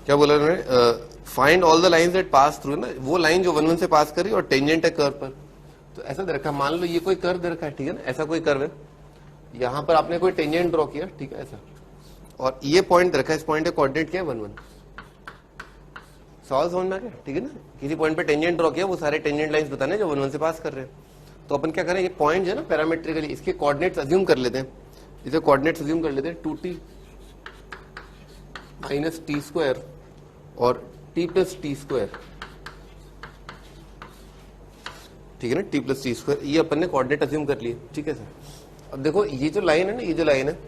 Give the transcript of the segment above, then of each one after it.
क्या बोला उन्होंने, find all the lines that pass through, ना वो लाइन जो 1 1 से पास करी और टेंजेंट है कर्व पर। तो ऐसा दे रखा, मान लो ये कोई कर्व दे रखा है, ठीक है ना, ऐसा कोई कर्व है, यहां पर आपने कोई टेंजेंट ड्रॉ किया, ठीक है ऐसा, और ये पॉइंट दे रखा है, इस पॉइंट का कोऑर्डिनेट क्या है 1 1। सवाल समझ में आ गया, ठीक है ना, किसी पॉइंट पे टेंजेंट ड्रॉ किया, वो सारे टेंजेंट लाइंस बताने जो 1 1 से पास कर रहे हैं। तो अपन क्या करें, ये पॉइंट जो है ना पैरामेट्रिकली इसके कोऑर्डिनेट्स अज्यूम कर लेते हैं, इसे कोऑर्डिनेट्स अज्यूम कर लेते हैं 2t माइनस टी स्क्वायर और t प्लस टी स्क्वायर, ठीक है ना, t प्लस टी स्क्वायर, ये अपन ने कोऑर्डिनेट अज्यूम कर लिए, ठीक है सर। अब देखो ये जो लाइन है ना, ये जो लाइन है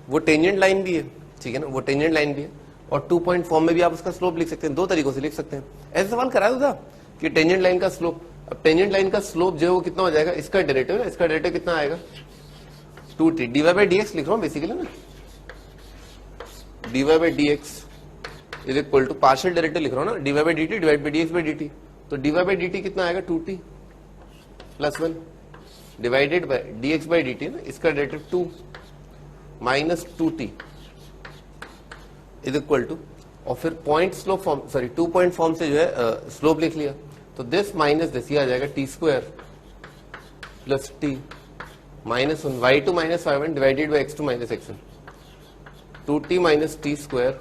वो टेंजेंट लाइन भी है, ठीक है ना, वो टेंजेंट लाइन भी है, और 2 पॉइंट फॉर्म में भी आप उसका स्लोप लिख सकते हैं, दो तरीकों से लिख सकते हैं। ऐसा सवाल कराया था कि टेंजेंट लाइन का स्लोप, अब टेंजेंट लाइन का स्लोप जो है वो कितना हो जाएगा, इसका डेरिवेटिव है, इसका डेरिवेटिव कितना आएगा 2t dy by dx लिख रहा हूं बेसिकली ना, dy by dx is equal to partial derivative लिख रहा हूं ना, dy by dt divide by dx by dt, तो dy by dt कितना आएगा 2t plus 1 divided by dx by dt ना, इसका derivative 2 minus 2t is equal to, और फिर point slope form, sorry 2 point form से जो है स्लोप लिख लिया, तो दिस माइनस दिस, ये आ जाएगा T square plus T minus 1 y2 minus y1 divided by x2 minus x1, 2t minus T square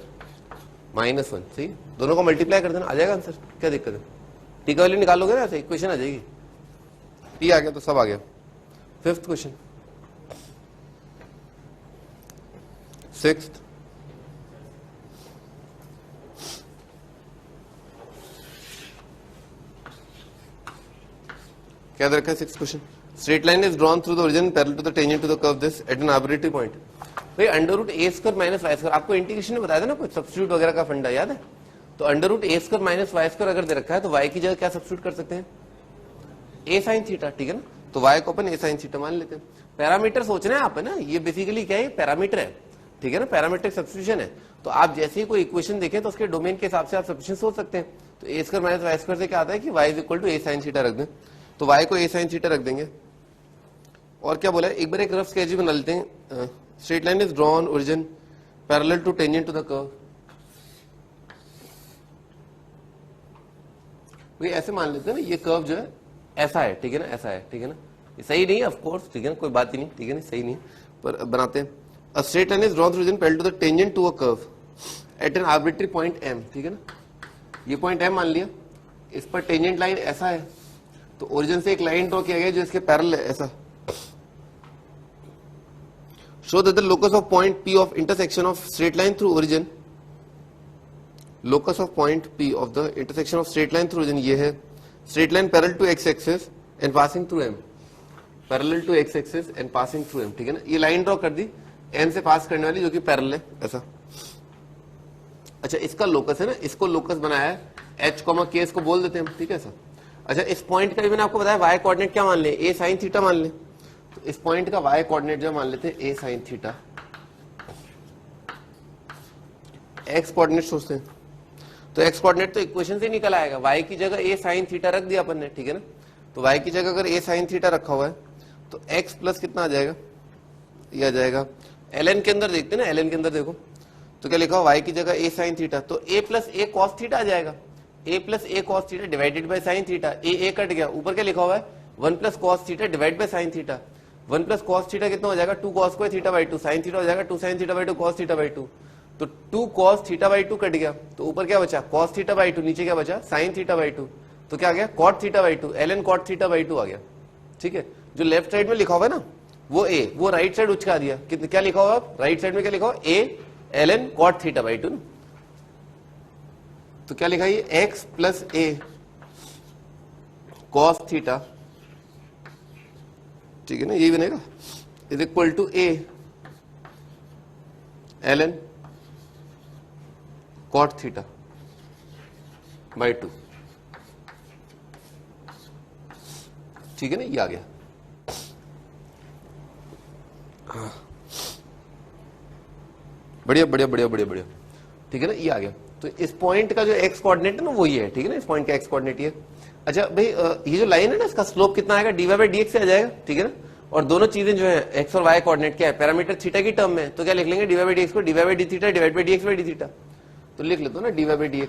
minus 1, सही, दोनों को मल्टीप्लाई कर देना, आ जाएगा आंसर, क्या दिक्कत है, टी का वैल्यू निकालोगे ना, ऐसे इक्वेशन आ जाएगी, टी आ गया तो सब आ गया। 5th क्वेश्चन, 6th, क्या दे रखा है 6th question, straight line is drawn through the origin parallel to the tangent to the curve this at an arbitrary point. भाई under root a square minus y square, आपको integration में बताया था ना कुछ सब्स्टिट्यूट वगैरह का फंडा याद है, तो under root a square minus y square अगर दे रखा है तो वाई की जगह क्या सब्स्टिट्यूट कर सकते हैं, ए साइन थीटा, ठीक है ना, तो वाई को अपन ए साइन थीटा मान लेते हैं। पैरामीटर सोचना है आप, है ना, ये बेसिकली क्या है, पैरामीटर है, ठीक है ना, पैरामीट्रिक सब्स्टिट्यूशन है, तो आप जैसे ही कोई इक्वेशन देखें तो उसके डोमेन के हिसाब से आप सब्स्टिट्यूशन सोच सकते हैं। तो a square minus y square से क्या आता है कि y is equal to a sine theta रख दें, तो वाई को ए साइन थीटा रख देंगे, और क्या बोला है, एक बार एक रफ स्केच भी बना लेते हैं, straight line is drawn origin parallel to tangent to the curve, ऐसे मान लेते हैं ना, ये कर्व जो है ऐसा है, ठीक है ना, ऐसा है, ठीक है ना, ये सही नहीं है ऑफ कोर्स, ठीक है ना, कोई बात ही नहीं, ठीक है ना, सही नहीं पर बनाते हैं। A straight line is drawn through origin parallel to the tangent to a curve at an arbitrary point m, ठीक है ना, ये पॉइंट m मान लिया, इस पर टेंजेंट लाइन ऐसा है, तो ओरिजिन से एक लाइन ड्रॉ किया गया जो इसके पैरेलल है ऐसा। Show that the locus of point p of intersection of straight line through origin, locus of point p of the intersection of straight line through origin, ये है straight line parallel to x axis and passing through m, parallel to x axis and passing through m, ठीक है ना, ये line draw कर दी m से पास करने वाली जो कि पैरेलल है ऐसा। अच्छा इसका लोकस है ना, इसको लोकस बनाया है h, k इसको बोल देते हैं, ठीक है सर। अच्छा इस पॉइंट का भी मैंने आपको बताया y कोऑर्डिनेट क्या मान ले, a साइन थीटा मान ले, तो इस पॉइंट का y कोऑर्डिनेट जो मान लेते हैं a sine theta, x coordinate सोचते हैं, तो x कोऑर्डिनेट तो इक्वेशन से निकल आएगा, y की जगह a साइन थीटा रख दिया अपन ने, ठीक है ना, तो y की जगह अगर a साइन थीटा रखा हुआ है तो x प्लस कितना आ जाएगा, ये आ जाएगा ln के अंदर, देखते हैं ना ln के अंदर देखो तो क्या लिखा हुआ y की जगह a साइन थीटा, तो a plus a cos theta आ जाएगा, a plus a cos theta divided by sine theta, a कट गया, ऊपर क्या लिखा हुआ है 1 plus cos theta divide by sine theta, 1 plus cos theta कितना हो जाएगा 2 cos square theta by 2, sine theta हो जाएगा 2 sine theta by 2 cos theta by 2, तो 2 कॉस थीटा बाई 2 कट गया, तो ऊपर क्या बचा कॉस थीटा बाई 2, नीचे क्या बचा साइन थीटा बाई 2, तो क्या आ गया cot theta by 2, ln cot theta by 2 आ गया, ठीक है। जो लेफ्ट साइड में लिखा हुआ है ना वो a, वो राइट साइड उचका दिया, क्या लिखा हुआ राइट साइड में, क्या लिखा हुआ a ln cot theta by 2, तो क्या लिखा ये x plus a cos theta, ठीक है ना, यही बनेगा, is equal to a ln cot theta by 2, ठीक है ना, ये आ गया। बढ़िया बढ़िया बढ़िया बढ़िया बढ़िया, ठीक है ना, ये आ गया। तो इस पॉइंट का जो एक्स कोऑर्डिनेट है ना वो ये है, ठीक है ना, इस पॉइंट का एक्स कोऑर्डिनेट ये। अच्छा भाई ये जो लाइन है ना इसका स्लोप कितना आएगा, dy बाई dx से आ जाएगा, ठीक है ना, और दोनों चीजें जो है एक्स और वाई कोऑर्डिनेट क्या है, पैरामीटर थीटा की टर्म में, तो क्या लिख लेंगे dy बाई dx को dy by D theta divide by dx by D theta, तो लिख लेते हो ना dy बाई dx।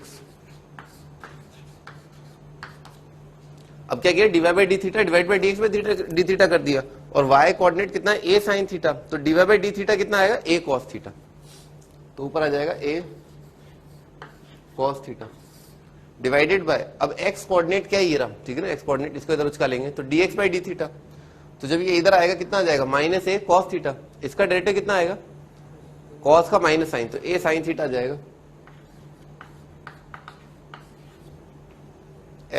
अब क्या किया, dy by D theta divide by dx by D theta कर दिया, और y कोऑर्डिनेट कितना है a sin थीटा, तो dy बाई डी थीटा कितना आएगा a cos थीटा, तो ऊपर आ जाएगा a cos theta divided bye, अब x कोऑर्डिनेट क्या है ये रहा, ठीक है ना, x कोऑर्डिनेट इसको इधर उचका लेंगे तो dx बाई डी थीटा, तो जब ये इधर आएगा कितना आ जाएगा माइनस a cos थीटा, इसका डेरिवेटिव कितना आएगा cos का माइनस साइन, तो a sin थीटा आ जाएगा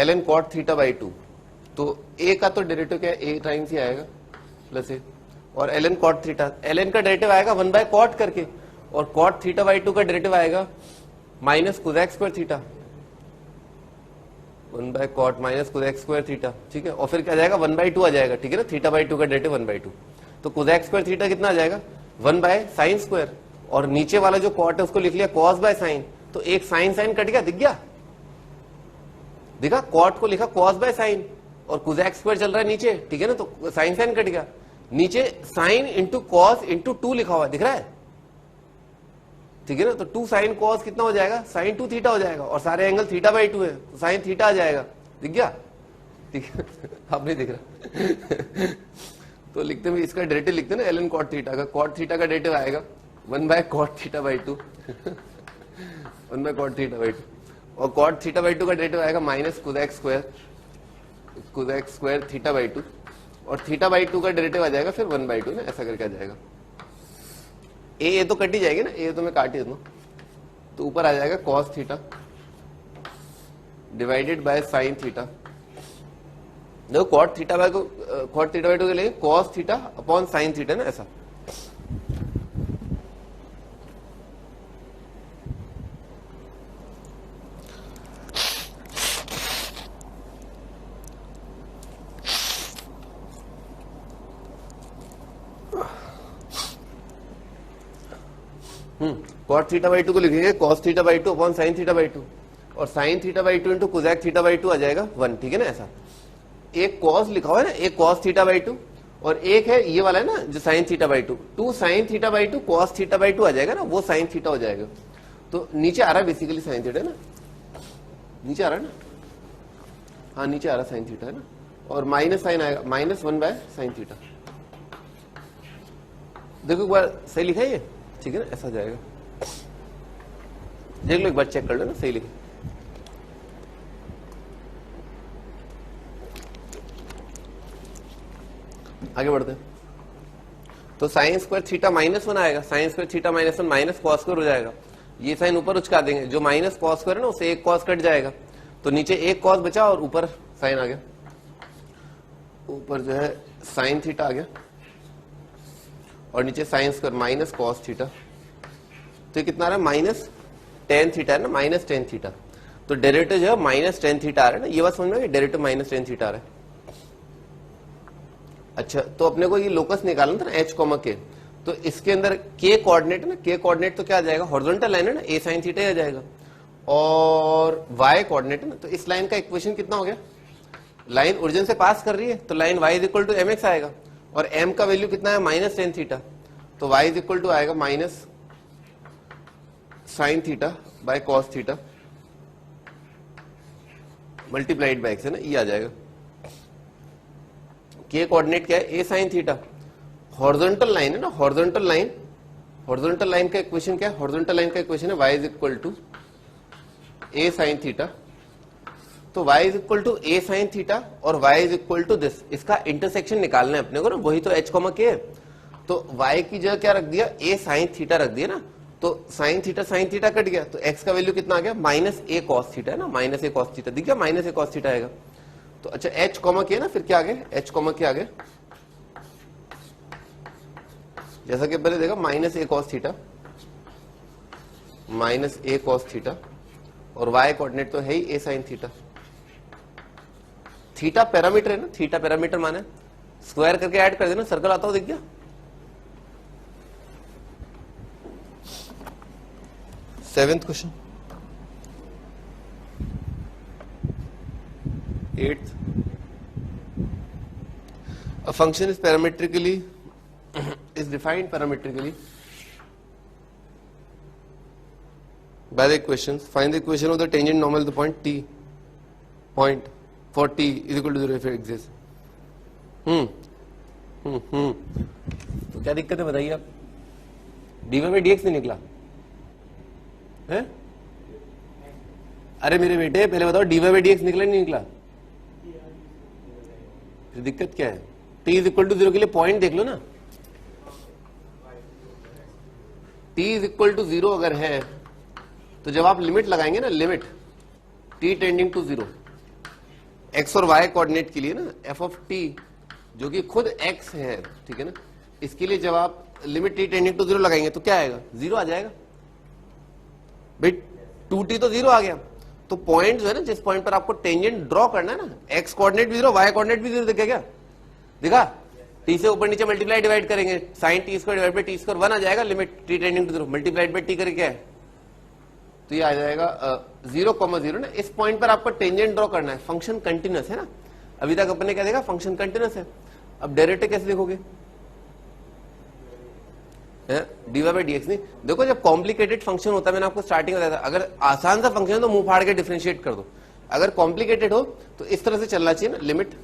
ln cot थीटा बाई 2, तो a का तो डेरिवेटिव क्या है a टाइम्स ही आएगा प्लस a, और ln cot थीटा, ln का डेरिवेटिव आएगा 1 बाय cot करके, और cot थीटा बाई 2 का डेरिवेटिव आएगा minus cosec square theta, 1 by cot minus cosec square theta, ठीक है, और फिर क्या जाएगा 1 बाई 2 आ जाएगा, ठीक है ना, थीटा बाई 2 का डेरिवेटिव 1 बाई 2, तो कोसेक स्क्वायर थीटा कितना आ जाएगा 1 बाय साइन स्क्वायर, और नीचे वाला जो कॉट है उसको लिख लिया कॉस बाय साइन, तो एक साइन साइन कट गया, दिख गया, दिखा, कॉट को लिखा कॉस बाय साइन और कोसेक स्क्वायर चल रहा है नीचे, ठीक है ना, तो साइन साइन कट गया, नीचे साइन इंटू कॉस इंटू 2 लिखा हुआ है, दिख रहा है, ठीक है ना, तो 2 साइन कॉस कितना हो जाएगा साइन 2 थीटा हो जाएगा, और सारे एंगल थीटा बाई 2 है तो साइन थीटा आ जाएगा, दिख गया, ठीक है अब नहीं दिख रहा तो लिखते हैं इसका डेरिवेटिव लिखते हैं ना ln cot थीटा का, cot थीटा का डेरिवेटिव आएगा 1 by cot theta by 2 1 by cot theta by 2, और cot थीटा बाई 2 का डेरिवेटिव आएगा minus cosec square theta by 2, और थीटा बाई 2 का डेरिवेटिव आ जाएगा फिर 1 बाई 2 ना, ऐसा करके आ जाएगा, ए तो कट ही जाएगी ना, ए तो मैं काट ही दूं, तो ऊपर आ जाएगा cos theta divided by sine theta, देखो cot थीटा बाई को cot थीटा बाई 2 के लिए cos theta upon sine theta ना, ऐसा, cot थीटा बाई 2 को लिखेंगे cos theta by 2 upon sine theta by 2, और sign theta by 2 into cosec theta by 2 आ जाएगा 1, ठीक है ना, ऐसा, एक cos लिखा हुआ है ना, एक cos थीटा बाई 2, और एक है ये वाला है ना जो sign theta by 2, 2 sine theta by 2 cos theta by 2 आ जाएगा ना, वो साइन थीटा हो जाएगा, तो नीचे आ रहा है बेसिकली साइन थीटा है ना, नीचे आ रहा है ना, हाँ नीचे आ रहा साइन थीटा है ना, और माइनस साइन आएगा माइनस 1 बाय साइन थीटा, देखो एक बार सही लिखा है ये, ठीक है ना, ऐसा जाएगा, देख लो एक बार चेक कर लो ना सही लिखे, आगे बढ़ते हैं, तो साइन स्क्वायर थीटा माइनस 1 आएगा, sine square theta minus 1 minus cos square हो जाएगा, ये साइन ऊपर उचका देंगे, जो माइनस कॉस स्क्वायर है ना उससे एक कॉस कट जाएगा, तो नीचे एक कॉस बचा और ऊपर साइन आ गया, ऊपर जो है साइन थीटा आ गया, और नीचे sine square minus cos theta, तो ये कितना आ रहा है माइनस टेन थीटा है ना, माइनस टेन थीटा, तो डेरिवेटिव जो है माइनस टेन थीटा आ रहा है ना, ये बात समझ में, डेरिवेटिव माइनस टेन थीटा आ रहा है। अच्छा, तो अपने को ये लोकस निकालना था ना एच कॉमा के, तो इसके अंदर के कोऑर्डिनेट है ना, के कोऑर्डिनेट तो क्या आ जाएगा, हॉरिजॉन्टल लाइन है ना, ए साइन थीटा आ जाएगा, और वाई कोऑर्डिनेट है ना, तो इस लाइन का इक्वेशन कितना हो गया, लाइन ओरिजिन से पास कर रही है तो line y is equal to mx आएगा, और m का वैल्यू कितना है माइनस टेन थीटा, तो y इज इक्वल टू आएगा minus sine theta by cos theta multiplied by x है ना, ये आ जाएगा। के कोऑर्डिनेट क्या है, a sine theta, horizontal line है ना, हॉरिजॉन्टल लाइन का इक्वेशन क्या है, हॉरिजॉन्टल लाइन का इक्वेशन है y is equal to a sine theta, तो y is equal to a sine theta और y is equal to this, इसका इंटरसेक्शन निकालना है अपने को ना, वही तो h कॉमा के है, तो y की जगह क्या रख दिया, ए साइन थीटा रख दिया ना, तो साइन थीटा कट गया, तो x का वैल्यू कितना आ गया, माइनस ए कॉस थीटा है ना, माइनस ए कॉस थीटा दिख गया, माइनस ए कॉस थीटा आएगा, तो अच्छा h कॉमा के ना, फिर क्या आ गया, h कॉमा के आ गया, जैसा कि पहले देखा माइनस ए कॉस थीटा, माइनस ए कॉस थीटा, और y कोऑर्डिनेट तो है ही ए साइन थीटा, थीटा पैरामीटर है ना, थीटा पैरामीटर माने स्क्वायर करके ऐड कर देना, सर्कल आता हो दिख गया। Seventh question, eighth, A function is parametrically is defined parametrically by the equations. Find the equation of the tangent normal to the point t. Point for t is equal to 0 if it exists. तो क्या दिक्कत है बताइए आप? dy by dx नहीं निकला है? अरे मेरे बेटे पहले बताओ dy by dx निकला नहीं निकला? फिर दिक्कत क्या है? t इज इक्वल टू 0 के लिए पॉइंट देख लो ना. t इज इक्वल टू 0 अगर है तो जब आप लिमिट लगाएंगे ना, limit t tending to 0 x और y कोऑर्डिनेट के लिए ना, f ऑफ t जो कि खुद x है, ठीक है ना, इसके लिए जब आप लिमिट t टेंडिंग टू 0 लगाएंगे तो क्या आएगा? 0 आ जाएगा भाई. 2t तो 0 आ गया. तो पॉइंट जो है ना, जिस पॉइंट पर आपको टेंजेंट ड्रॉ करना है ना, x कोऑर्डिनेट भी 0, y कोऑर्डिनेट भी 0 दिखा क्या? दिखा? t से ऊपर नीचे मल्टीप्लाई डिवाइड करेंगे, sine t square divide by t square 1 आ जाएगा. Limit t tending to 0 multiplied by t करके क्या है? तो ये आ जाएगा 0,0 ना. इस पॉइंट पर आपको टेंजेंट ड्रॉ करना है. फंक्शन कंटिन्यूअस है ना. अभी तक अपने क्या देखा? फंक्शन कंटिन्यूअस है. अब डेरिवेटिव कैसे देखोगे? dy by dx नहीं. देखो जब कॉम्प्लिकेटेड फंक्शन होता है, मैंने आपको स्टार्टिंग में बताया था, अगर आसान सा फंक्शन है तो मुंह फाड़ के डिफरेंशिएट कर दो. अगर कॉम्प्लिकेटेड हो तो इस तरह से चलना चाहिए ना. लिमिट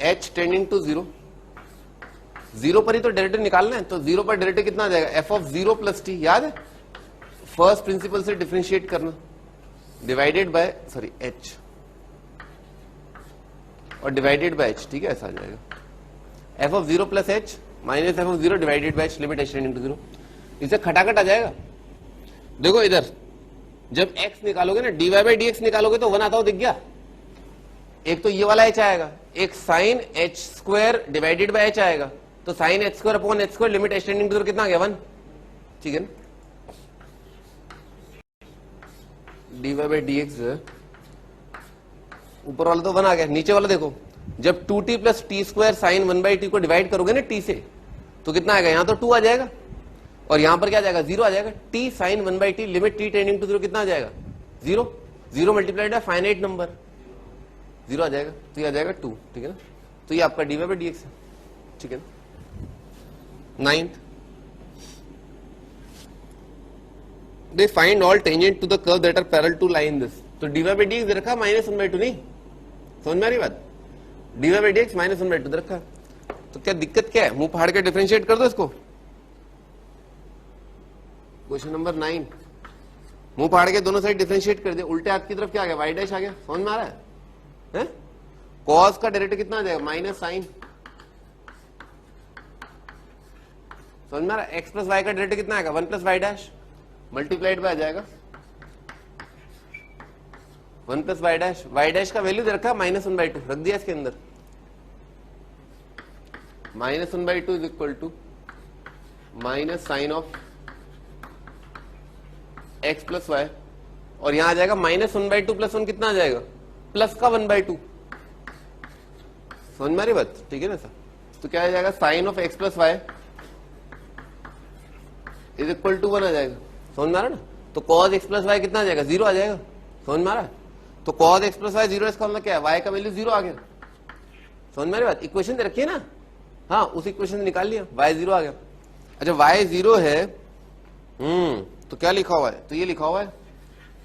h टेंडिंग टू 0, 0 पर ही तो डेरिवेटिव निकालना है. तो 0 पर डेरिवेटिव कितना आ जाएगा? f of 0 plus t. याद है? फर्स्ट प्रिंसिपल से डिफरेंशिएट करना, डिवाइडेड बाय h और डिवाइडेड बाय h. ठीक है, ऐसा आ जाएगा f of 0 plus h minus f of 0 divided by h limit h tending to 0. इसे खटाखट आ जाएगा. देखो इधर जब x निकालोगे ना, dy by dx निकालोगे तो 1 आता हो, दिख गया? एक तो ये वाला h आएगा, एक sine h square divided by h आएगा. तो sine h square upon h square limit h tending to 0 कितना आ गया? 1. ठीक है ना. dy by dx ऊपर वाला तो 1 आ गया. नीचे वाला देखो, जब 2t plus T square sine 1/t को डिवाइड करोगे ना t से, तो कितना आएगा? यहां तो 2 आ जाएगा और यहां पर क्या आ जाएगा? 0 आ जाएगा. t sine 1/t limit t tending to 0 कितना आ जाएगा? 0. 0 मल्टीप्लाइड बाय फाइनाइट नंबर 0 आ जाएगा. तो ये आ जाएगा 2. ठीक है ना. तो ये आपका dy by dx है. ठीक है ना. 9th, they find all tangent to the curve that are parallel to line this. तो dy by dx दे रखा -1/2 नहीं. समझ में आ रही बात? dy by dx -1/2 दे रखा. तो क्या दिक्कत क्या है? मुंह फाड़ के डिफरेंशिएट कर दो इसको. क्वेश्चन नंबर 9, मुंह फाड़ के दोनों साइड डिफरेंशिएट कर दिया. उल्टे हाथ की तरफ क्या आ गया? y डैश आ गया. समझ में आ रहा है? cos का डेरिवेटिव कितना आ जाएगा? Minus sine. समझ में आ रहा है? x प्लस वाई का डेरिवेटिव कितना आएगा? 1 plus y dash multiplied by आ जाएगा 1 plus y dash. Y dash का वैल्यू दे रखा -1/2, रख दिया इसके अंदर. -1/2 is equal to minus sine of x plus y, और यहां आ जाएगा -1/2 प्लस 1 कितना आ जाएगा? प्लस का 1/2. समझ में आ रही बात? ठीक है ना सर. तो क्या आ जाएगा? Sine of x plus y is equal to 1 आ जाएगा. समझ में आ रहा ना. तो cos x प्लस वाई कितना आ जाएगा? 0 आ जाएगा. समझ में आ रहा है? तो cos x प्लस वाई 0, इसका मतलब क्या है? y का वैल्यू 0 आ गया. समझ में आ रही बात? इक्वेशन दे रखी है ना. हाँ, उस इक्वेशन से निकाल लिया, y 0 आ गया. अच्छा, y 0 है, तो क्या लिखा हुआ है? तो ये लिखा हुआ है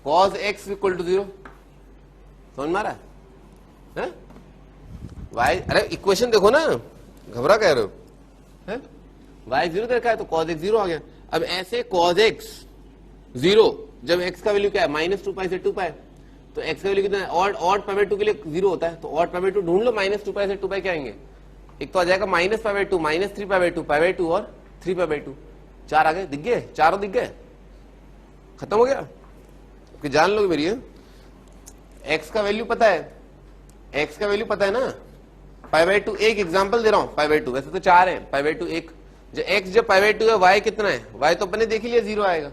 cos x इक्वल टू 0. समझ में आ रहा है? y, अरे इक्वेशन देखो ना, घबरा कह रहे हो? y 0 दे रखा है तो cos x 0 आ गया. अब ऐसे cos x 0, जब x का वैल्यू क्या है? -2π से 2π, तो x का वैल्यू कितना है? ऑड π/2 के लिए 0 होता है. तो ऑड π/2 ढूंढ लो. -2π से 2π क्या आएंगे? एक तो आ जाएगा -π/2, -3π/2, π/2 और 3π/2. 4 आ गए. दिख गए? चारों दिख गए? खत्म हो गया? कि जान लोगे मेरी. x का वैल्यू पता है? x का वैल्यू पता है ना? π/2. एक एग्जांपल दे रहा हूं. π/2 वैसे तो 4 है. π/2 एक. जो x जब π/2 है, y कितना है? y तो अपने देख ही लिया 0 आएगा.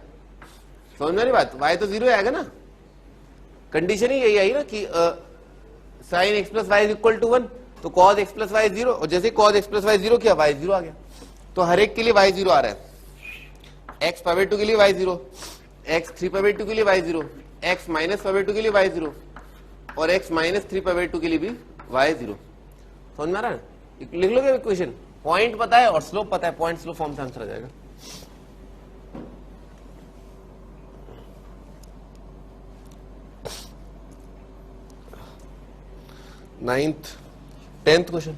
समझ में आ रही बात? y तो 0 आएगा ना. कंडीशन ही यही आई ना कि sine x plus y is equal to 1. तो cos x प्लस वाई 0, और जैसे cos x प्लस वाई 0 किया, y 0 आ गया. तो हर एक के लिए y 0 आ रहा है. x π/2 के लिए y 0, x 3π/2 के लिए y 0, x -π/2 के लिए y 0 और x -3π/2 के लिए भी y 0. समझ में आ रहा है? लिख लोगे इक्वेशन, पॉइंट पता है और स्लोप पता है, पॉइंट स्लोप फॉर्म से आंसर आ जाएगा। नाइन्थ 10th क्वेश्चन,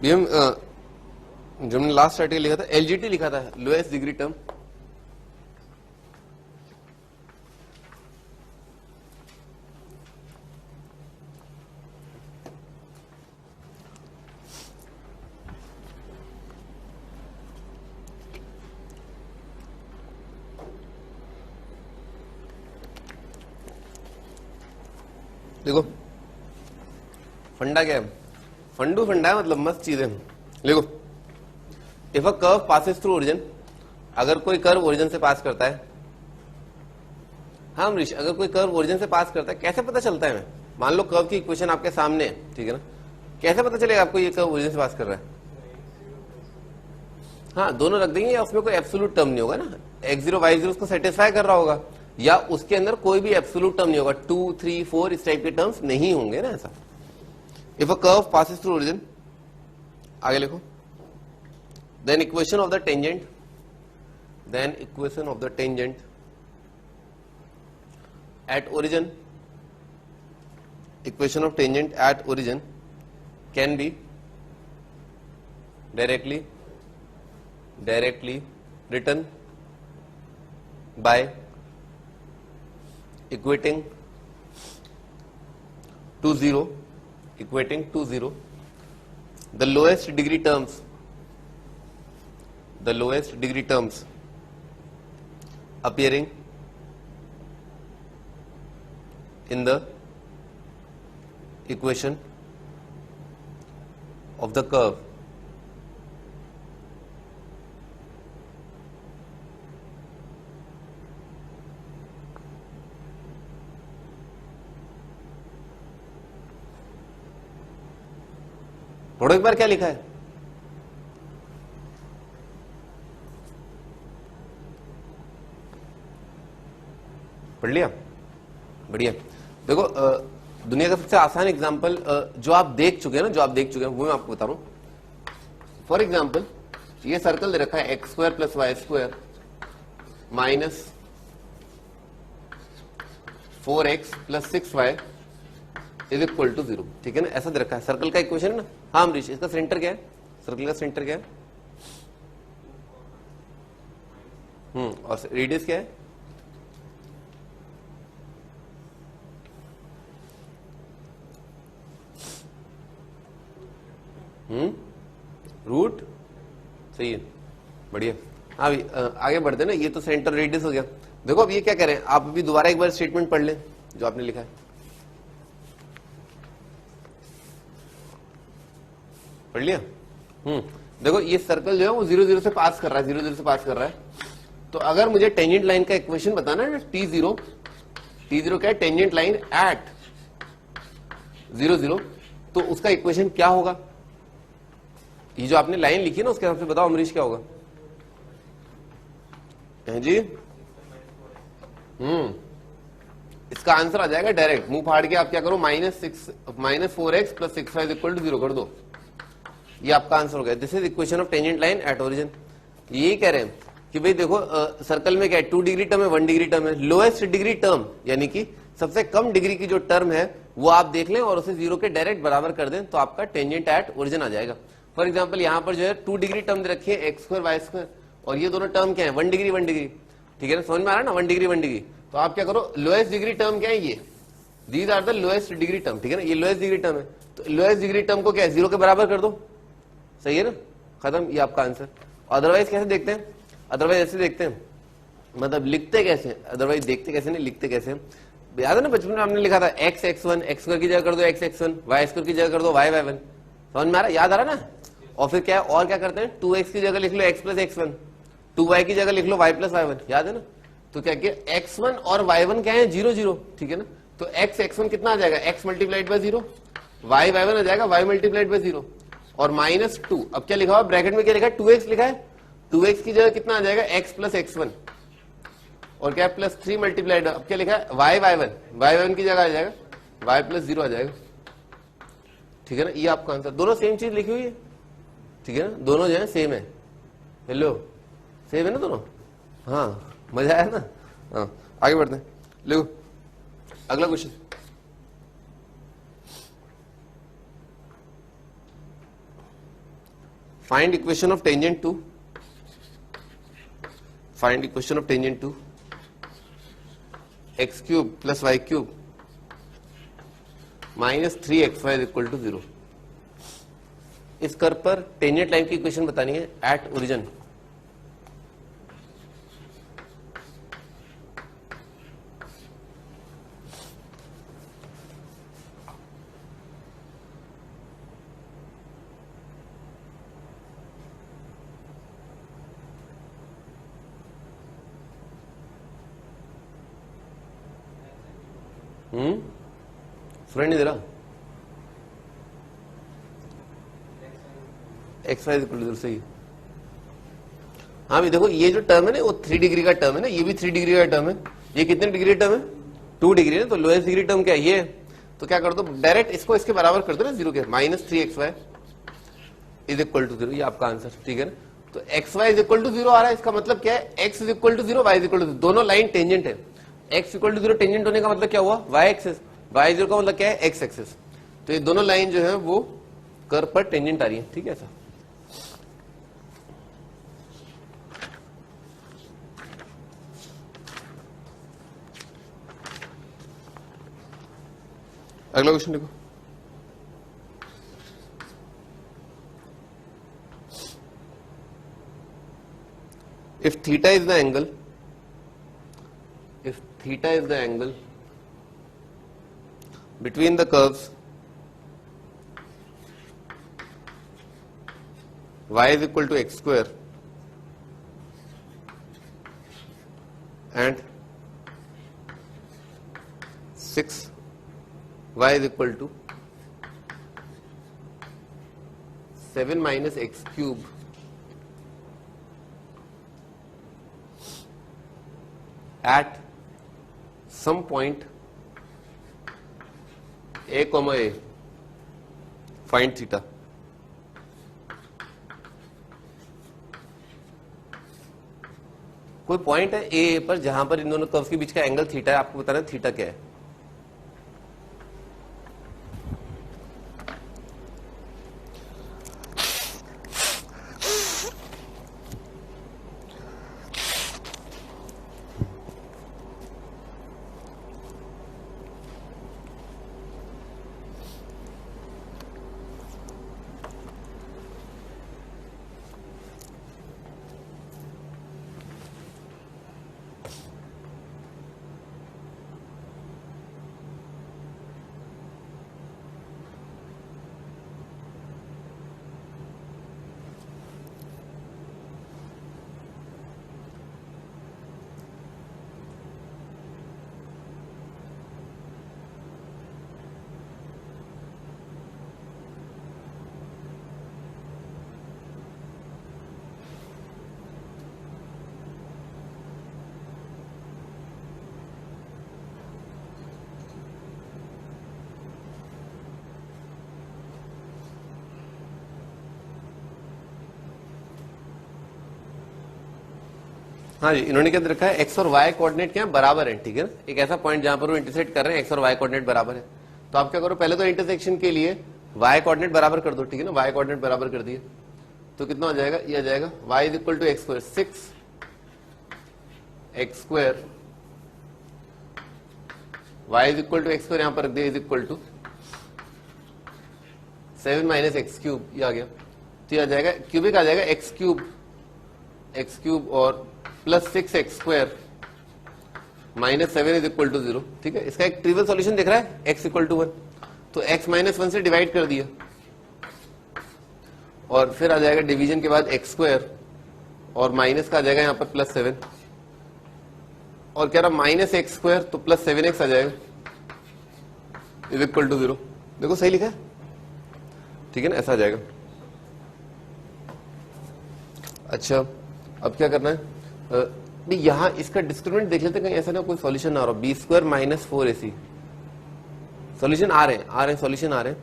जो हमने लास्ट आर्टिकल लिखा था एलजीटी लिखा था, लोएस्ट डिग्री टर्म। देखो फंडा क्या है, फंडा है मतलब मस्त चीज है। देखो if a curve passes through origin, अगर कोई कर्व ओरिजिन से पास करता है, हाँ अमरीश, अगर कोई कर्व ओरिजिन से पास करता है कैसे पता चलता है? मान लो कर्व की इक्वेशन आपके सामने है, ठीक है ना, कैसे पता चलेगा आपको ये कर्व ओरिजिन से पास कर रहा है? हाँ दोनों रख देंगे, या उसमें कोई एब्सोल्यूट टर्म नहीं होगा ना, x0 y0 उसको सेटिस्फाई कर रहा होगा, या उसके अंदर कोई भी एब्सोल्यूट टर्म नहीं होगा, 2 3 4 इस टाइप के टर्म्स नहीं होंगे ना ऐसा। If a curve passes through origin, आगे लिखो, then equation of the tangent at origin, equation of tangent at origin can be directly written by equating to zero the lowest degree terms appearing in the equation of the curve पढ़ो एक बार क्या लिखा है। पढ़ लिया? बढ़िया। देखो दुनिया का सबसे आसान एग्जांपल जो आप देख चुके हैं ना, वो मैं आपको बता रहा हूं। फॉर एग्जांपल ये सर्कल दे रखा है x square plus y square minus 4x plus 6y is equal to 0, ठीक है ना, ऐसा दे रखा है, सर्कल का इक्वेशन है ना। हाँ अमरीश, इसका सेंटर क्या है? सर्कल का सेंटर क्या है? और रेडियस क्या है? रूट, सही है, बढ़िया। हाँ आगे बढ़ते ना, ये तो सेंटर रेडियस हो गया। देखो अब ये क्या कह रहे हैं, आप अभी दोबारा एक बार स्टेटमेंट पढ़ लें जो आपने लिखा है। पढ़ लिया? देखो ये सर्कल जो है वो 0 0 से पास कर रहा है, तो अगर मुझे टेंजेंट लाइन का इक्वेशन बताना है ना, T0 क्या है? टेंजेंट लाइन एट 0 0, तो उसका इक्वेशन क्या होगा? ये जो आपने लाइन लिखी है ना, उसके हिसाब से बताओ अमरीश क्या होगा? है जी? इसका आंसर आ जाएगा डायरेक्ट, मुंह फाड़ के आप क्या करो, -4x plus 6y equal to 0 कर दो, ये आपका आंसर हो गया। This is equation of tangent line at origin. यही कह रहे हैं कि भाई देखो सर्कल में क्या है, 2 डिग्री टर्म है, 1 डिग्री टर्म है, लोएस्ट डिग्री टर्म यानी कि सबसे कम डिग्री की जो टर्म है वो आप देख लें और उसे 0 के डायरेक्ट बराबर कर दें, तो आपका टेंजेंट एट ओरिजिन आ जाएगा। फॉर एग्जाम्पल यहाँ पर जो है 2 डिग्री टर्म दे रखी है, एक्स स्क्वायर वाई स्क्वायर, और ये दोनों टर्म क्या है? 1 डिग्री 1 डिग्री, ठीक है ना, समझ में आ रहा है ना, 1 डिग्री। तो आप क्या करो, लोएस्ट डिग्री टर्म क्या है? ये these are the lowest degree term, ठीक है ना, ये लोएस्ट डिग्री टर्म है, तो लोएस्ट डिग्री टर्म को क्या है? 0 के बराबर कर दो, सही है ना, खत्म, ये आपका आंसर। अदरवाइज कैसे देखते हैं? अदरवाइज ऐसे देखते हैं, मतलब लिखते कैसे? अदरवाइज देखते कैसे नहीं, लिखते कैसे? याद है ना बचपन में हमने लिखा था x x1, x स्क्वायर की जगह कर दो x x1, y स्क्वायर की जगह कर दो y y1, समझ में आ रहा है? याद आ रहा ना? और फिर क्या है, और क्या करते हैं, 2x की जगह लिख लो x प्लस x1, 2y की जगह लिख लो y प्लस y1, याद है ना? तो क्या किया, x1 और y1 क्या है? 0 0, ठीक है ना, तो x x1 कितना आ जाएगा? x multiplied by 0, y y one आ जाएगा वाई मल्टीप्लाइड बाई 0 और -2। अब क्या लिखा हुआ ब्रैकेट में, क्या लिखा है 2x लिखा है, 2x की जगह कितना आ जाएगा x प्लस x1 और क्या प्लस 3 मल्टीप्लाइड, अब क्या लिखा है वाई वाई वन की जगह आ जाएगा y प्लस 0 आ जाएगा, ठीक है ना। ये आपका आंसर, दोनों सेम चीज लिखी हुई है, ठीक है ना, दोनों जो है सेम है। हेलो सेम है ना दोनों, हाँ मजा आया ना। हाँ आगे बढ़ते हैं, लिखो अगला question. Find equation of tangent to, find equation of tangent to x cube plus y cube -3xy equal to 0। इस कर्व पर टेंजेंट लाइन की इक्वेशन बतानी है एट ओरिजिन। सुनाई नहीं दे रहा, एक्स वाई इक्वल टू 0 सही। हाँ भी देखो ये जो टर्म है ना वो 3 डिग्री का टर्म है ना, ये भी 3 डिग्री का टर्म है। ये कितने डिग्री का टर्म है 2 डिग्री है, तो लोएस्ट डिग्री टर्म क्या है ये। तो क्या कर दो डायरेक्ट इसको इसके बराबर कर दो ना 0 के, -3xy इज इक्वल टू 0, ये आपका आंसर, ठीक है ना। तो xy इज इक्वल टू 0 आ रहा है, इसका मतलब क्या है x is equal to 0 y is equal to 0, दोनों लाइन टेंजेंट है। x इक्वल टू 0 टेंजेंट होने का मतलब क्या हुआ y एक्सिस, y 0 का मतलब क्या है x एक्सिस। तो ये दोनों लाइन जो है वो कर्व पर टेंजेंट आ रही है, ठीक है ऐसा। अगला क्वेश्चन देखो, if theta is the angle, if theta is the angle between the curves y is equal to x square and 6y is equal to 7 minus x cube at some point a comma a, find theta। कोई point है ए पर जहां पर इन दोनों curves के बीच का angle theta है, आपको बताना है थीटा क्या है। हाँ जी, इन्होंने क्या रखा है एक्स और वाई कोऑर्डिनेट क्या है बराबर है, ठीक है ना। एक ऐसा पॉइंट जहां पर वो इंटरसेक्ट कर रहे हैं, एक्स और वाई कोऑर्डिनेट बराबर है। तो आप क्या करो पहले तो इंटरसेक्शन के लिए वाई कोऑर्डिनेट बराबर कर दो, ठीक है ना। वाई कोऑर्डिनेट बराबर कर दिए तो कितना हो जाएगा, ये आ जाएगा y is equal to x square 6 x square, y is equal to x square, यहां पर रख दिया is equal to 7 minus x cube, ये आ गया। तो ये आ जाएगा क्यूबिक आ जाएगा एक्स क्यूब और plus 6 x square minus 7 is equal to 0, ठीक है। इसका एक ट्रिवियल सॉल्यूशन दिख रहा है x इक्वल टू 1, तो x माइनस 1 से डिवाइड कर दिया और फिर आ जाएगा डिवीजन के बाद एक्स स्क्वायर और माइनस का आ जाएगा यहाँ पर प्लस 7 और कह रहा माइनस एक्स स्क्वायर तो प्लस 7x आ जाएगा इज इक्वल टू 0। देखो सही लिखा है, ठीक है ना, ऐसा आ जाएगा। अच्छा अब क्या करना है, यहाँ इसका डिस्क्रिमिनेंट देख लेते हैं, कहीं ऐसा ना कोई सॉल्यूशन ना आ रहा। B square minus 4ac solution आ रहे हैं सॉल्यूशन आ रहे हैं,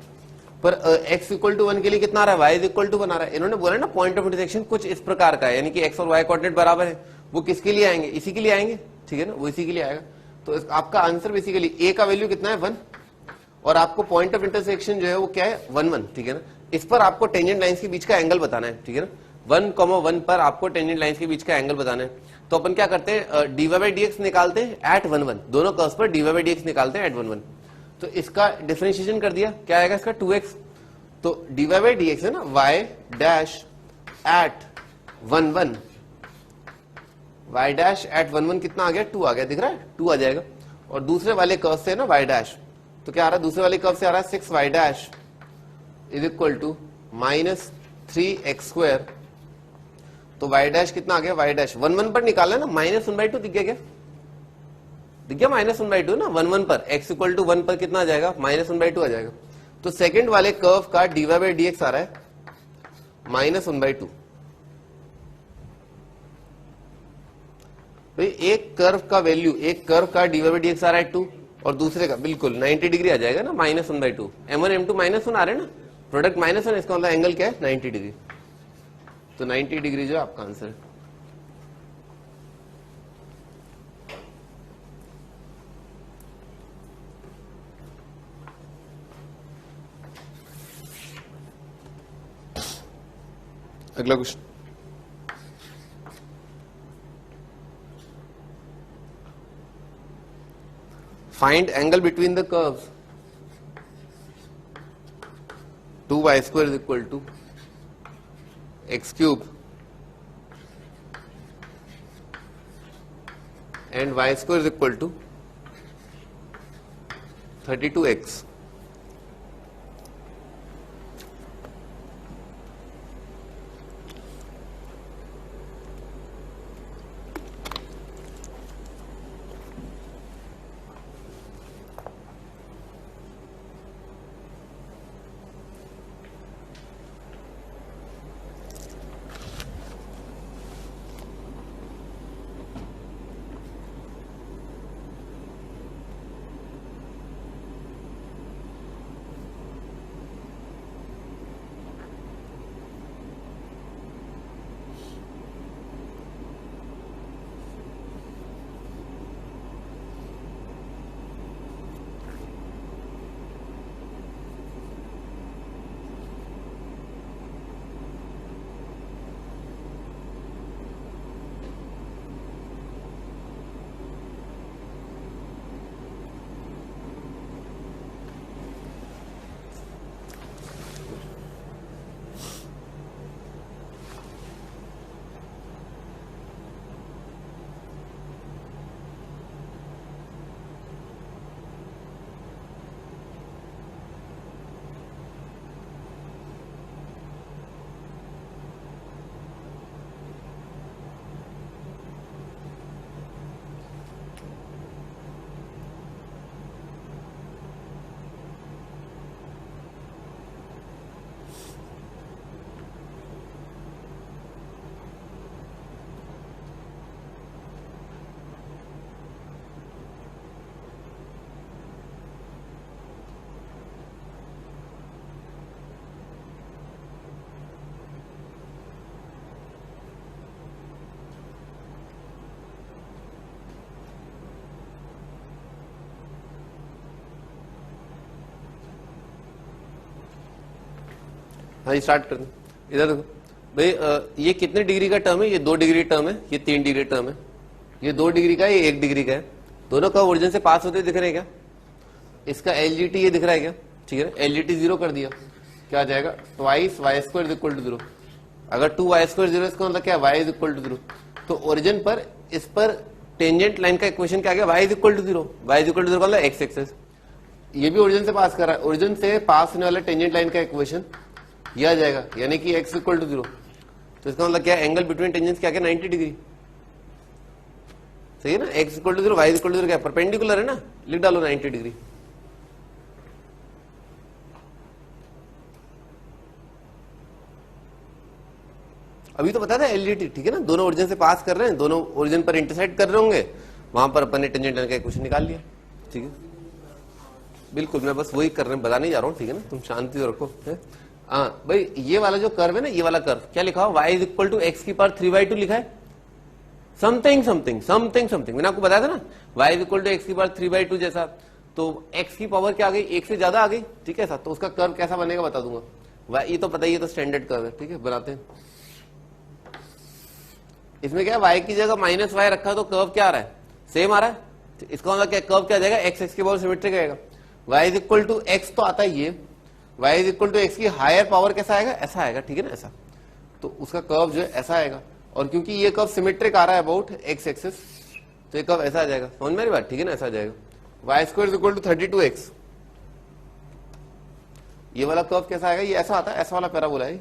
पर x इक्वल टू 1 के लिए कितना आ रहा है, y इज इक्वल टू 1 आ रहा है। इन्होंने बोला ना पॉइंट ऑफ इंटरसेक्शन कुछ इस प्रकार का है, यानी कि x और y कोऑर्डिनेट बराबर है, वो किसके लिए आएंगे, इसी के लिए आएंगे, ठीक है ना, वो इसी के लिए आएगा। तो आपका आंसर बेसिकली a का वैल्यू कितना है 1, और आपको पॉइंट ऑफ इंटरसेक्शन जो है वो क्या है 1 1, ठीक है ना। इस पर आपको टेंजेंट लाइंस के बीच का एंगल बताना है, ठीक है ना, 1,1 पर आपको टेंजेंट लाइंस के बीच का एंगल बताना है। तो अपन क्या करते हैं, dy/dx निकालते हैं एट 1 1, दोनों कर्व्स पर dy/dx निकालते हैं एट 1 1। तो इसका डिफरेंशिएशन कर दिया, क्या आएगा इसका 2x, तो dy/dx है ना y dash at 1 1, y dash at 1 1 कितना आ गया 2 आ गया, दिख रहा है 2 आ जाएगा। और दूसरे वाले कर्व से ना y डैश, तो क्या आ रहा है, दूसरे वाले कर्व से आ रहा है 6y dash is equal to minus 3x²। तो y डैश कितना आ गया, y डैश 1 1 पर निकाला ना, -1/2 दिख गया क्या, दिख गया -1/2 ना 1 1 पर, x इक्वल टू 1 पर कितना आ जाएगा -1/2 आ जाएगा। तो सेकंड वाले कर्व का dy/dx आ रहा है -1/2। भाई एक कर्व का वैल्यू, एक कर्व का dy/dx आ रहा है 2 और दूसरे का बिल्कुल 90 डिग्री आ जाएगा ना -1/2, m1 m2 -1 आ रहे हैं ना, प्रोडक्ट -1, इसका मतलब एंगल क्या है 90 डिग्री। तो 90 डिग्री जो आपका आंसर है। अगला question, find angle between the curves 2y² is equal to x³ and y² is equal to 32x। हाँ स्टार्ट कर दो। इधर देखो भाई, ये कितने डिग्री का टर्म है, ये 2 डिग्री टर्म है, ये 3 डिग्री टर्म है, ये 2 डिग्री का है, ये 1 डिग्री का है, दोनों का ओरिजिन से पास होते दिख रहे हैं क्या, इसका LGT ये दिख रहा है क्या, ठीक है ना, LGT 0 कर दिया, क्या आ जाएगा twice y² is equal to 0। अगर 2y² 0 इसका मतलब क्या, y इज इक्वल टू 0। तो ओरिजिन पर इस पर टेंजेंट लाइन का इक्वेशन क्या आ गया, y is equal to 0, y is equal to 0 का मतलब x एक्सिस। ये भी ओरिजिन से पास कर रहा है, ओरिजिन से पास होने वाला टेंजेंट लाइन का इक्वेशन ये आ जाएगा, यानी कि x इक्वल टू 0। तो इसका मतलब क्या, एंगल बिटवीन टेंजेंट्स क्या 90 डिग्री, सही है ना, x equal to 0 y equal to 0 क्या परपेंडिकुलर है ना, लिख डालो 90 डिग्री। अभी तो पता था एलडीटी, ठीक है ना, दोनों ओरिजिन से पास कर रहे हैं, दोनों ओरिजिन पर इंटरसेक्ट कर रहे होंगे, वहां पर अपन ने टेंजेंट लाइन का इक्वेशन निकाल लिया, ठीक है। बिल्कुल, मैं बस वही कर रहे हैं, बताने जा रहा हूँ, ठीक है ना, तुम शांति से रखो। हाँ भाई, ये वाला जो कर्व है ना, ये वाला कर्व क्या लिखा हुआ, y is equal to x की पावर 3/2 लिखा है, समथिंग समथिंग समथिंग समथिंग, मैंने आपको बताया था ना, y is equal to x की पावर 3/2 जैसा, तो x की पावर क्या आ गई, एक से ज्यादा आ गई, ठीक है। तो उसका कर्व कैसा बनेगा बता दूंगा, ये तो पता ही है, तो स्टैंडर्ड कर्व है, ठीक है, बनाते हैं। इसमें क्या है, y की जगह -y रखा तो कर्व क्या आ रहा है, सेम आ रहा है, इसका मतलब क्या, कर्व क्या आ जाएगा, x x की पावर सिमेट्रिक आएगा, y is equal to x तो आता ही है, y is equal to x की हायर पावर कैसा आएगा, ऐसा आएगा, ठीक है ना, ऐसा, तो उसका कर्व जो है ऐसा आएगा, और क्योंकि ये कर्व सिमेट्रिक आ रहा है अबाउट x एक्सिस, तो ये कर्व ऐसा आ जाएगा, समझ मेरी बात, ठीक है ना, ऐसा आ जाएगा, y square is equal to 32x, ये वाला कर्व कैसा आएगा, ये ऐसा आता है, ऐसा वाला पैराबोला है,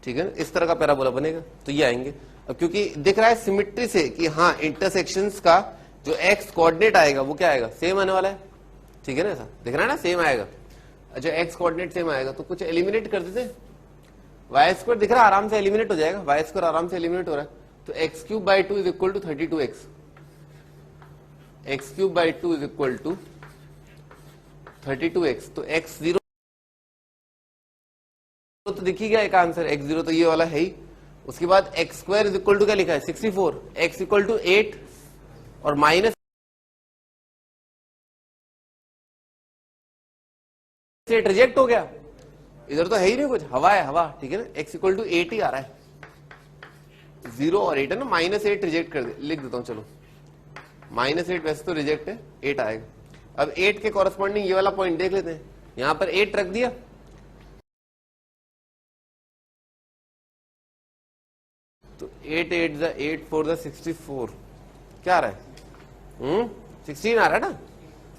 ठीक है, इस तरह का पैराबोला बनेगा, तो ये आएंगे। अब क्योंकि दिख रहा है सिमेट्री से कि हाँ इंटरसेक्शंस का जो एक्स कोऑर्डिनेट आएगा वो क्या आएगा, सेम आने वाला है, ठीक है ना, ऐसा दिख रहा है ना, सेम आएगा। अच्छा, एक्स कोऑर्डिनेट सेम आएगा तो कुछ एलिमिनेट कर देते, वाई स्क्वायर दिख रहा है आराम से एलिमिनेट हो जाएगा, वाई स्क्वायर आराम से एलिमिनेट हो रहा है, तो x³/2 is equal to 32x, x³/2 is equal to 32x, तो x0 तो दिख ही गया एक आंसर, x0 तो ये वाला है ही। उसके बाद x² इज इक्वल टू क्या लिखा है 64, x इक्वल टू 8 और माइनस रिजेक्ट हो गया, इधर तो है ही नहीं कुछ, हवा है हवा, ठीक है ना, x इक्वल टू 8 ही आ रहा है, 0 और 8 है ना, -8 रिजेक्ट कर दे, लिख देता हूं चलो, -8 वैसे तो रिजेक्ट है, 8 आएगा। अब 8 के कॉरेस्पॉन्डिंग ये वाला पॉइंट देख लेते हैं, यहां पर 8 रख दिया, तो 8 8 ज़ा 8 4 ज़ा 64, क्या आ रहा है, 16 आ रहा है ना,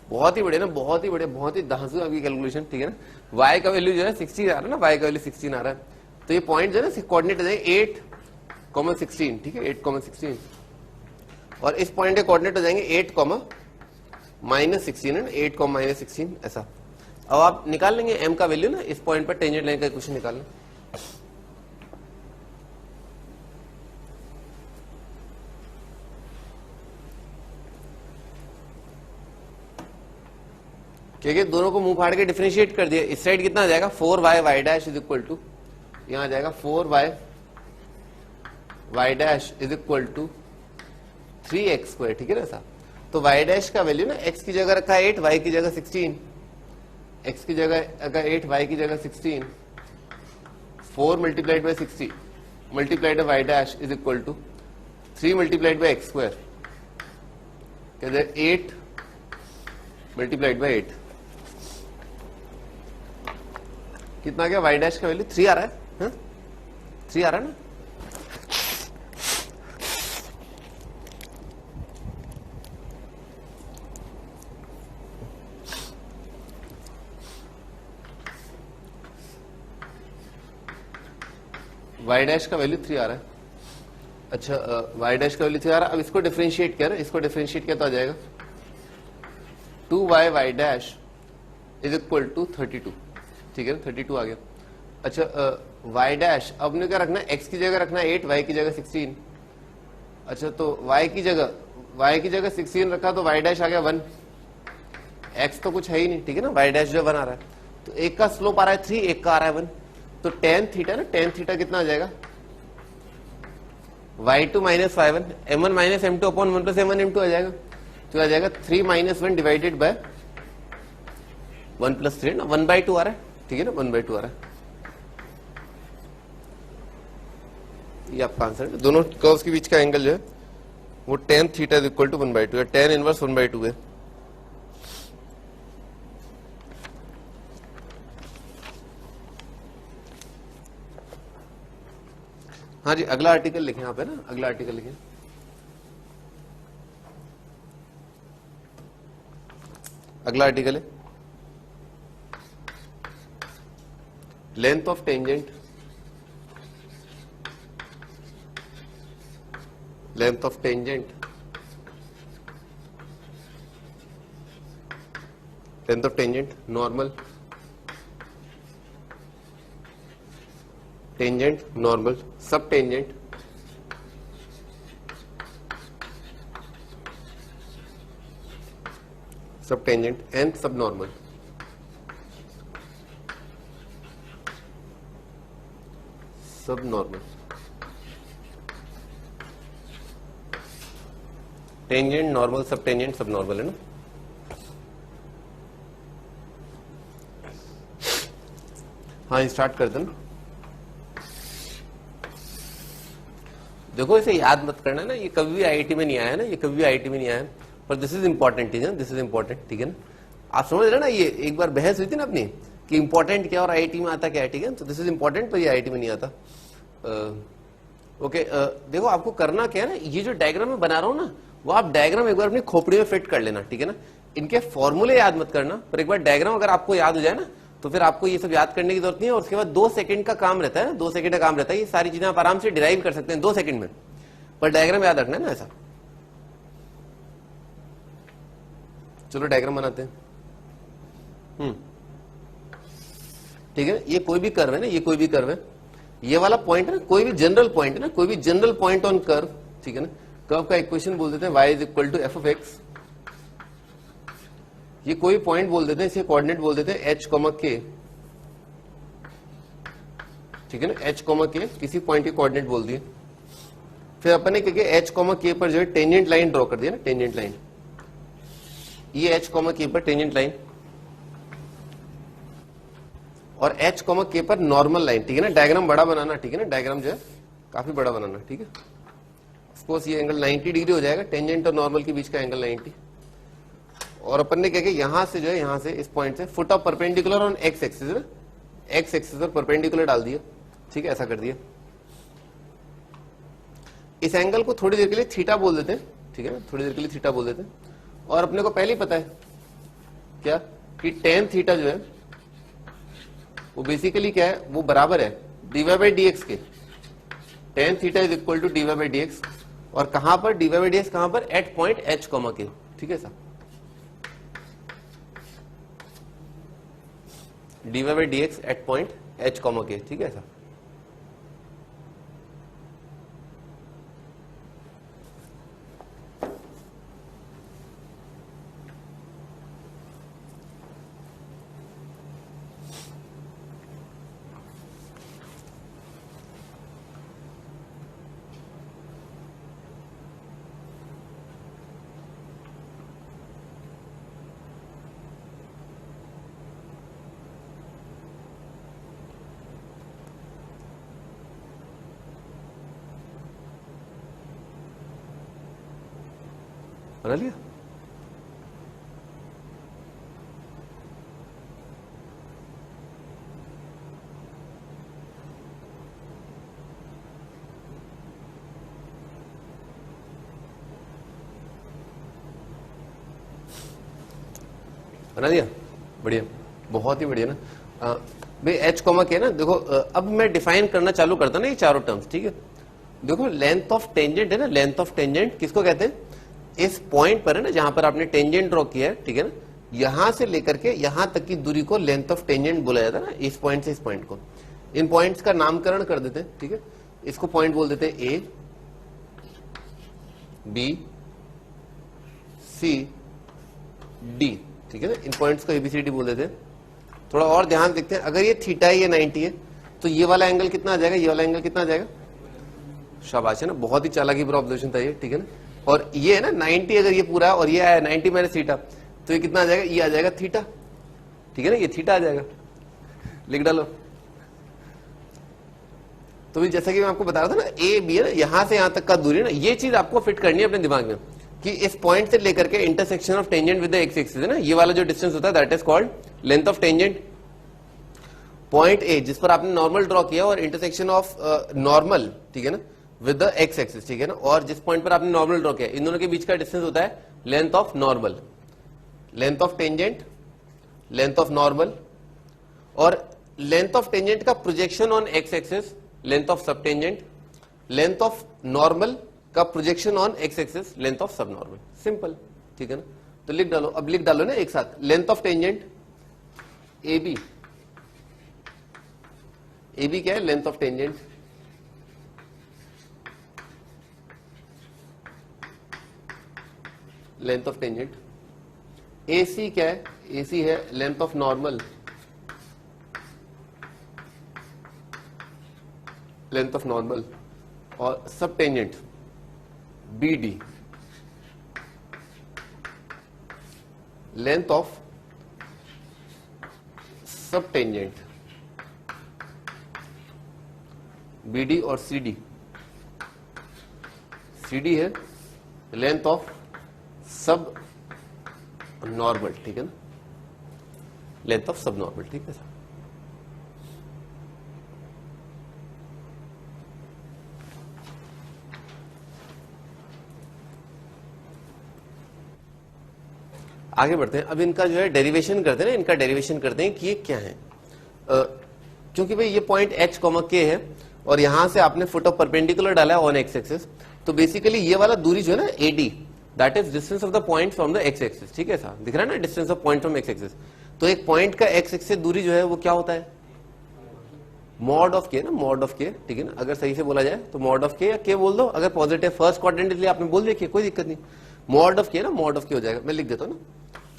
बहुत ही बढ़िया ना, बहुत ही बढ़िया, बहुत ही धांसू आपकी कैलकुलेशन, ठीक है ना। y का वैल्यू जो है 16 आ रहा है ना, y का वैल्यू 16 आ रहा है, तो ये पॉइंट जो है ना कोऑर्डिनेट हो जाएंगे 8,16, ठीक है, 8,16, और इस पॉइंट के कोऑर्डिनेट हो जाएंगे 8,-16 है ना, 8,-16 ऐसा। अब आप निकाल लेंगे m का वैल्यू ना, इस पॉइंट पर टेंजेंट लाइन का इक्वेशन निकाल लें, क्योंकि दोनों को मुंह फाड़ के डिफरेंशिएट कर दिया, इस साइड कितना आ जाएगा 4y y dash is equal to, यहां आ जाएगा 4y y dash is equal to 3x², ठीक है ना ऐसा। तो y डैश का वैल्यू ना, x की जगह रखा है 8, y की जगह 16, x की जगह अगर 8, y की जगह 16, 4 multiplied by 60 multiplied by y dash is equal to 3 multiplied by x², कहते हैं 8 मल्टीप्लाइड बाय 8, कितना गया, y डैश का वैल्यू 3 आ रहा है, हा? 3 आ रहा है ना, y डैश का वैल्यू 3 आ रहा है। अच्छा, y डैश का वैल्यू 3 आ रहा है, अब इसको डिफरेंशिएट कर, इसको डिफरेंशिएट किया तो आ जाएगा 2y y dash is equal to 32, ठीक है ना, 32 आ गया। अच्छा, y डैश अब ने क्या रखना है, x की जगह रखना है 8, y की जगह 16, अच्छा तो y की जगह 16 रखा तो y डैश आ गया 1, x तो कुछ है ही नहीं, ठीक है ना, y डैश जो 1 आ रहा है, तो एक का स्लोप आ रहा है 3, एक का आ रहा है 1, तो tan थीटा ना, tan थीटा कितना आ जाएगा, y2 minus y1, m1 minus m2 upon 1 plus m1 m2 आ जाएगा, तो आ जाएगा 3 माइनस 1 डिवाइडेड बाय 1 प्लस 3 ना, 1/2 आ रहा है, ठीक है ना, 1/2 आ रहा है, ये आपका आंसर है। दोनों कर्व्स के बीच का एंगल जो है वो tan theta is equal to 1/2 है, tan इनवर्स 1/2 है। हाँ जी, अगला आर्टिकल लिखें यहाँ पे ना, अगला आर्टिकल लिखें, अगला आर्टिकल है length of tangent, length of tangent, length of tangent normal tangent normal sub tangent सब टेंजेंट एंड सब normal. Sub normal tangent normal sub tangent sub normal है ना। हाँ स्टार्ट कर देना। देखो इसे याद मत करना ना, ये कभी भी आईआईटी में नहीं आया ना, ये कभी भी आईआईटी में नहीं आया, पर दिस इज इंपॉर्टेंट, ठीक है, दिस इज इंपॉर्टेंट, ठीक है ना। आप समझ रहे ना, ये एक बार बहस हुई थी ना अपनी कि इंपॉर्टेंट क्या और आईआईटी में आता क्या है, ठीक है, तो दिस इज इंपॉर्टेंट पर ये आईआईटी में नहीं आता। ओके देखो आपको करना क्या है ना, ये जो डायग्राम मैं बना रहा हूं ना, वो आप डायग्राम एक बार अपनी खोपड़ी में फिट कर लेना, ठीक है ना। इनके फॉर्मूले याद मत करना, पर एक बार डायग्राम अगर आपको याद हो जाए ना, तो फिर आपको ये सब याद करने की जरूरत नहीं है। और उसके बाद 2 सेकंड का काम रहता है, 2 सेकंड का काम रहता है, ये सारी चीजें आप आराम से डिराइव कर सकते हैं 2 सेकंड में, पर डायग्राम याद रखना है ना ऐसा। चलो डायग्राम बनाते हैं। ठीक है, ये कोई भी कर्व है ना, ये कोई भी कर्व है, ये वाला पॉइंट है ना, कोई भी जनरल पॉइंट है ना, कोई भी जनरल पॉइंट ऑन कर्व, ठीक है ना। कर्व का इक्वेशन बोल देते हैं y is equal to F of x. ये कोई पॉइंट बोल देते हैं, इसे कोऑर्डिनेट बोल देते हैं h, k, ठीक है ना, h, k किसी पॉइंट के कोऑर्डिनेट बोल दिए। फिर अपन ने क्या किया, h, k पर जो है टेंजेंट लाइन ड्रॉ कर दिया ना, टेंजेंट लाइन, ये h, k पर टेंजेंट लाइन, और h, k पर नॉर्मल लाइन, ठीक है ना। डायग्राम बड़ा बनाना, ठीक है ना, डायग्राम जो है काफी बड़ा बनाना, ठीक है। सपोज ये एंगल 90 डिग्री हो जाएगा, टेंजेंट और नॉर्मल के बीच का एंगल 90। और अपन ने क्या किया, यहां से जो है, यहां से इस पॉइंट से foot of perpendicular on x axis है ना, एक्स एक्सिस पर परपेंडिकुलर डाल दिया, ठीक है, ऐसा कर दिया। इस एंगल को थोड़ी देर के लिए थीटा बोल देते हैं, ठीक है ना, थोड़ी देर के लिए थीटा बोल देते हैं। और अपने को पहले ही पता है क्या कि टेन थीटा जो है वो बेसिकली क्या है, वो बराबर है dy बाई dx के। Tan theta is equal to dy by dx, और कहां पर dy बाई dx, कहां पर, एट पॉइंट h, k, ठीक है साहब। dy by dx at point h, k, ठीक है साहब। बना लिया। बना दिया, बढ़िया, बहुत ही बढ़िया ना। भाई h, k ना, देखो अब मैं डिफाइन करना चालू करता ना ये चारों टर्म्स, ठीक है। देखो लेंथ ऑफ टेंजेंट है ना, लेंथ ऑफ टेंजेंट किसको कहते हैं, इस पॉइंट पर है ना जहां पर आपने टेंजेंट ड्रॉ किया है, ठीक है ना, यहां से लेकर के यहां तक की दूरी को लेंथ ऑफ टेंजेंट बोला जाता है ना, इस पॉइंट से इस पॉइंट को। इन पॉइंट्स का नामकरण कर देते हैं, ठीक है। इसको पॉइंट बोल देते हैं ए, बी, सी, डी, ठीक है ना। इन पॉइंट्स को एबीसीडी बोल देते हैं। थोड़ा और ध्यान देखते हैं, अगर ये थीटा है, ये 90 है, तो ये वाला एंगल कितना आ जाएगा, ये वाला एंगल कितना आ जाएगा, शाबाश है ना, बहुत ही चालाकी पर ऑब्जर्वेशन था ये, ठीक है ना। और ये है ना 90, अगर ये पूरा और ये आया 90 माइनस थीटा, तो ये कितना आ जाएगा, ये आ जाएगा थीटा, ठीक है ना, ये थीटा आ जाएगा, लिख डालो। तो भी जैसा कि मैं आपको बता रहा था ना, ए बी है ना, यहां से यहां तक का दूरी है ना, ये चीज आपको फिट करनी है अपने दिमाग में कि इस पॉइंट से लेकर के intersection of tangent with the x axis है ना, ये वाला जो डिस्टेंस होता है that is called length of tangent. Point A जिस पर आपने नॉर्मल ड्रॉ किया और इंटरसेक्शन ऑफ नॉर्मल, ठीक है ना, विद द एक्स एक्सिस, ठीक है ना, और जिस पॉइंट पर आपने नॉर्मल ड्रॉ किया, इन दोनों के बीच का डिस्टेंस होता है length of normal, length of tangent, length of normal, और लेंथ ऑफ टेंजेंट का projection on x axis length of सब टेंजेंट, लेंथ ऑफ नॉर्मल का projection on x axis length of सब नॉर्मल। सिंपल, ठीक है ना। तो लिख डालो, अब लिख डालो ना एक साथ, length of tangent A B A B क्या है, length of tangent, length of tangent. A C क्या है, ए सी है length of normal, length of normal. और subtangent B D, length of subtangent B D और C D. C D है length of subnormal, ठीक है ना, length of subnormal, ठीक है सर। आगे बढ़ते हैं। अब इनका जो है डेरिवेशन करते हैं ना, इनका डेरिवेशन करते हैं कि ये क्या है। क्योंकि भाई ये पॉइंट h, k है और यहां से आपने फुट ऑफ परपेंडिकुलर डाला है ऑन एक्स एक्सिस, तो बेसिकली ये वाला दूरी जो है ना AD, that is distance of the point from the x axis, ठीक है सर, दिख रहा है ना, distance of point from x axis. तो एक पॉइंट का एक्स एक्सिस दूरी जो है वो क्या होता है, मॉड ऑफ के ना, मॉड ऑफ के, ठीक है ना, अगर सही से बोला जाए तो मॉड ऑफ के या के बोल दो, अगर पॉजिटिव फर्स्ट क्वाड्रेंट इसलिए आपने बोल दिया, कोई दिक्कत नहीं, मॉड ऑफ के ना, मॉड ऑफ के हो जाएगा। मैं लिख देता हूँ ना,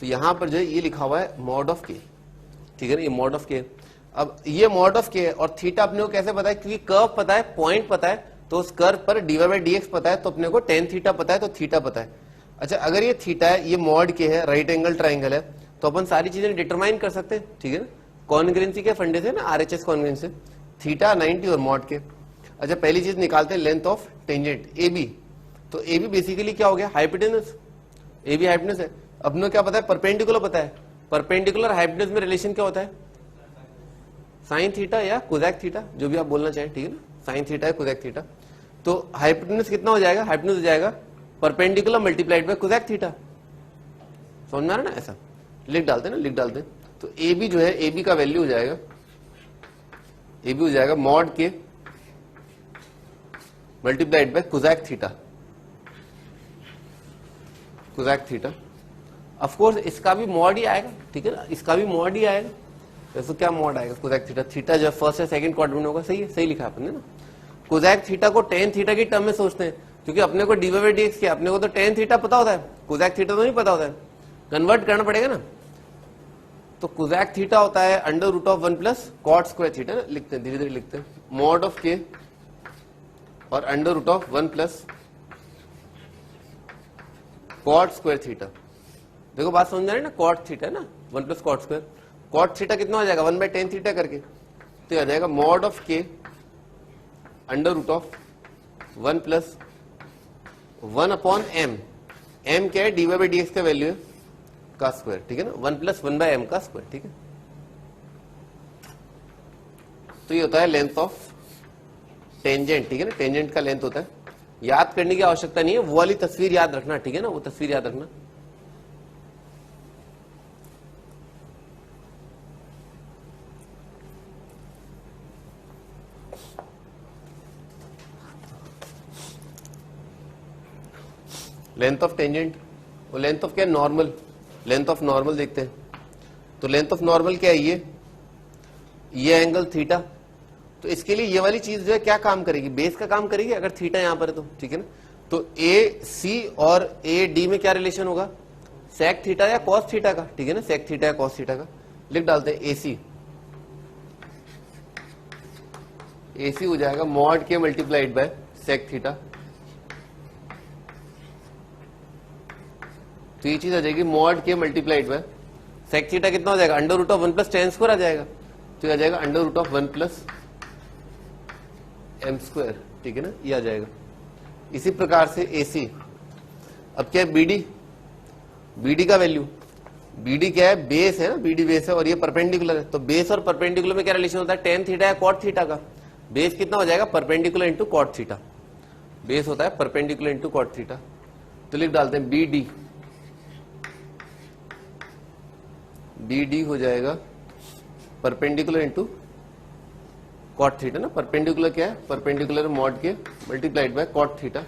तो यहां पर जो है ये लिखा हुआ है मॉड ऑफ के, ठीक है ना, ये मॉड ऑफ के। अब ये मॉड ऑफ के और थीटा अपने को कैसे पता है, क्योंकि कर्व पता है, पॉइंट पता है, तो उस कर्व पर dy बाई dx पता है, तो अपने को tan थीटा पता है, तो थीटा पता है। अच्छा, अगर ये थीटा है, ये मॉड के है, राइट एंगल ट्राइंगल है, तो अपन सारी चीजें डिटरमाइन कर सकते हैं, ठीक है ना, कॉन्ग्रुएंसी के फंडे से ना, RHS कॉन्ग्रुएंस से, थीटा 90 और मॉड के। अच्छा, पहली चीज निकालते हैं लेंथ ऑफ टेंजेंट AB, तो AB बेसिकली क्या हो गया, हाइपोटेनस, AB हाइपोटेनस है। अपने क्या पता है, परपेंडिकुलर पता है, परपेंडिकुलर हाइपोटेनस में रिलेशन क्या होता है, साइन थीटा या कोसेक थीटा, जो भी आप बोलना चाहें, ठीक है ना, साइन थीटा या कोसेक थीटा। तो हाइपोटेनस कितना हो जाएगा, हाइपोटेनस हो जाएगा perpendicular multiplied by cosec theta, समझ में आ रहा है ना, ऐसा लिख डालते हैं ना, लिख डालते हैं। तो ए बी जो है, ए बी का वैल्यू हो जाएगा, ए बी हो जाएगा mod k multiplied bye cosec theta, cosec theta. Of course इसका भी मॉड ही आएगा, ठीक है ना, इसका भी मॉड ही आएगा, तो क्या मॉड आएगा, कोसेक थीटा, थीटा जो फर्स्ट या सेकंड क्वाड्रेंट होगा, सही है, सही लिखा आपने ना। कोसेक थीटा को tan थीटा की टर्म में सोचते हैं, क्योंकि अपने को dy बाई dx किया, अपने को तो tan थीटा पता होता है, कोसेक थीटा तो नहीं पता होता है, कन्वर्ट करना पड़ेगा ना। तो कोसेक थीटा होता है under root of 1 plus cot square theta, लिखते हैं धीरे धीरे लिखते हैं, मॉड ऑफ के और under root of 1 plus cot square theta. देखो बात समझ आ रही है ना, कॉट थीटा है ना, 1 plus cot square, cot theta कितना हो जाएगा, 1 बाई tan थीटा करके, तो आ जाएगा mod of k under root of 1 plus 1 upon m, m क्या है, dy बाई dx का वैल्यू है का स्क्वायर, ठीक है ना, 1 प्लस 1 बाई m का स्क्वायर, ठीक है। तो ये होता है लेंथ ऑफ टेंजेंट, ठीक है ना, टेंजेंट का लेंथ होता है। याद करने की आवश्यकता नहीं है, वो वाली तस्वीर याद रखना, ठीक है ना, वो तस्वीर याद रखना। लेंथ ऑफ टेंजेंट, वो लेंथ ऑफ क्या, नॉर्मल, लेंथ ऑफ नॉर्मल देखते हैं। तो लेंथ ऑफ नॉर्मल क्या है, ये एंगल थीटा, तो इसके लिए ये वाली चीज जो है क्या काम करेगी, बेस का काम करेगी, अगर थीटा यहां पर है तो, ठीक है ना। तो ए सी और ए डी में क्या रिलेशन होगा, सेक थीटा या कॉस थीटा का, ठीक है ना, सेक थीटा या कॉस थीटा का, लिख डालते हैं ए सी, ए सी हो जाएगा mod k multiplied by sec theta, तो ये चीज आ जाएगी mod k multiplied by sec theta, कितना हो जाएगा, under root of 1 plus tan square आ जाएगा, तो ये आ जाएगा under root of 1 plus m square, ठीक है ना, ये आ जाएगा। इसी प्रकार से AC, अब क्या है BD, BD का वैल्यू, BD क्या है, बेस है ना, BD बेस है और ये परपेंडिकुलर है, तो बेस और परपेंडिकुलर में क्या रिलेशन होता है, tan थीटा या cot थीटा का, बेस कितना हो जाएगा, perpendicular into cot theta, base होता है परपेंडिकुलर इंटू cot थीटा, तो लिख डालते हैं BD, BD हो जाएगा परपेंडिकुलर इंटू कॉट थीटा ना, परपेंडिकुलर क्या है, perpendicular mod k multiplied bye cot theta,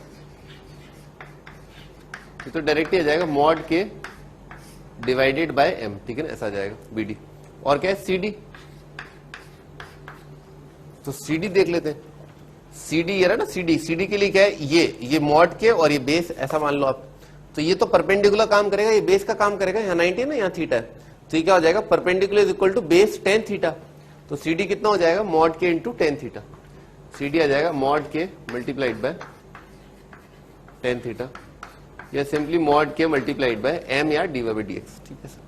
तो डायरेक्टली आ जाएगा मॉड के डिवाइडेड बाय एम, ठीक है ना, ऐसा आ जाएगा BD। और क्या है CD, तो CD देख लेते हैं। CD ये रहा ना, CD के लिए क्या है, ये मॉड के और ये बेस ऐसा मान लो आप। तो ये तो परपेंडिकुलर काम करेगा, ये बेस का काम करेगा। यहाँ 90 है ना, यहाँ थीटा है, तो ये क्या हो जाएगा, perpendicular is equal to base tan theta. तो CD कितना हो जाएगा, mod k into tan theta. CD आ जाएगा mod k multiplied by tan theta, या simply mod k multiplied by m या dy/dx। ठीक है सर।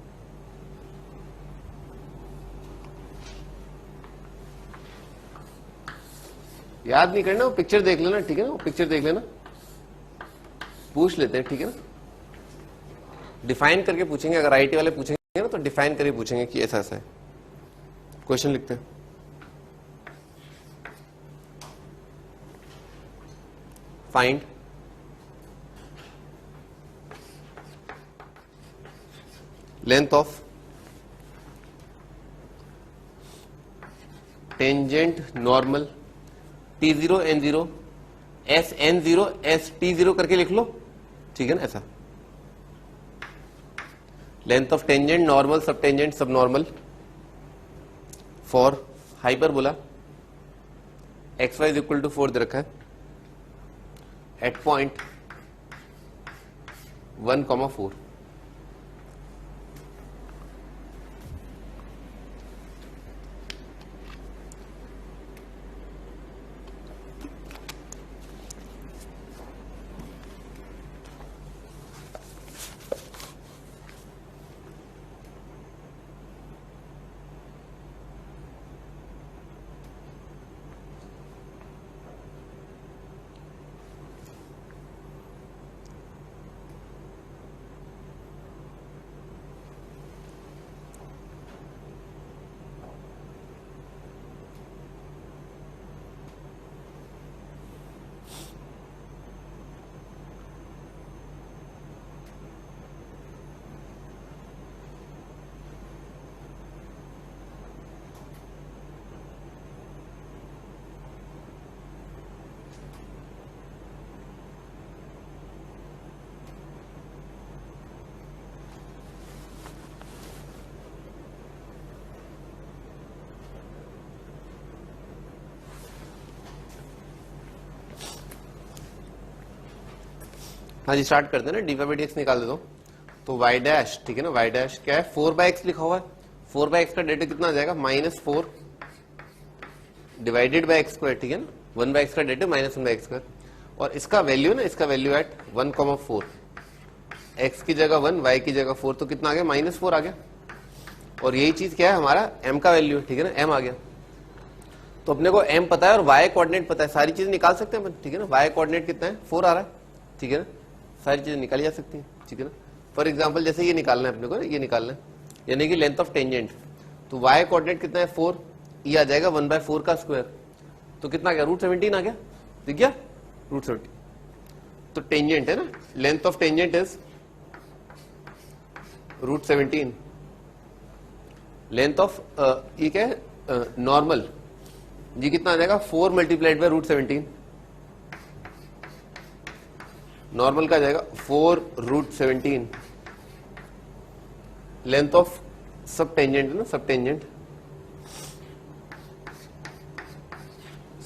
याद नहीं करना, वो पिक्चर देख लेना, ठीक है ना, वो पिक्चर देख लेना, पूछ लेते हैं, ठीक है ना। डिफाइन करके पूछेंगे, अगर आईटी वाले पूछेंगे ना तो डिफाइन करके पूछेंगे कि ऐसा ऐसा है। क्वेश्चन लिखते हैं। Find length of tangent normal T0 N0 S N0 S T0 करके लिख लो, ठीक है ना, ऐसा। Length of tangent normal sub tangent sub normal for hyperbola XY is equal to 4 दे रखा है एट पॉइंट 1,4। हाँ जी, स्टार्ट करते हैं ना। dy/dx निकाल देता हूँ। तो y डैश, ठीक है ना, y डैश क्या है, 4/x लिखा हुआ है। 4/x का डेरिवेटिव कितना आ जाएगा, -4 डिवाइडेड बाय x², ठीक है ना। 1/x का डेरिवेटिव -1/x²। और इसका वैल्यू ना, इसका वैल्यू एट 1,4, x की जगह 1 y की जगह 4, तो कितना आ गया, -4 आ गया। और यही चीज क्या है, हमारा m का वैल्यू, ठीक है ना, m आ गया। तो अपने को m पता है और y कोऑर्डिनेट पता है, सारी चीज निकाल सकते हैं अपन, ठीक है ना। y कोऑर्डिनेट कितना है, 4 आ रहा है, ठीक है ना, सारी चीजें निकाली जा सकती हैं, ठीक है ना। फॉर एग्जांपल जैसे ये निकालना है अपने को ना, ये निकालना है, यानी कि लेंथ ऑफ टेंजेंट। तो y कोऑर्डिनेट कितना है, 4, ये आ जाएगा 1/4 का स्क्वायर, तो कितना आ गया, √17 आ गया, ठीक है, √17। तो टेंजेंट है ना, length of tangent is √17। Length of ये क्या है, नॉर्मल, जी कितना आ जाएगा, 4 मल्टीप्लाइड बाय √17। नॉर्मल का जाएगा 4 √17। लेंथ ऑफ सब टेंजेंट है ना, सब टेंजेंट,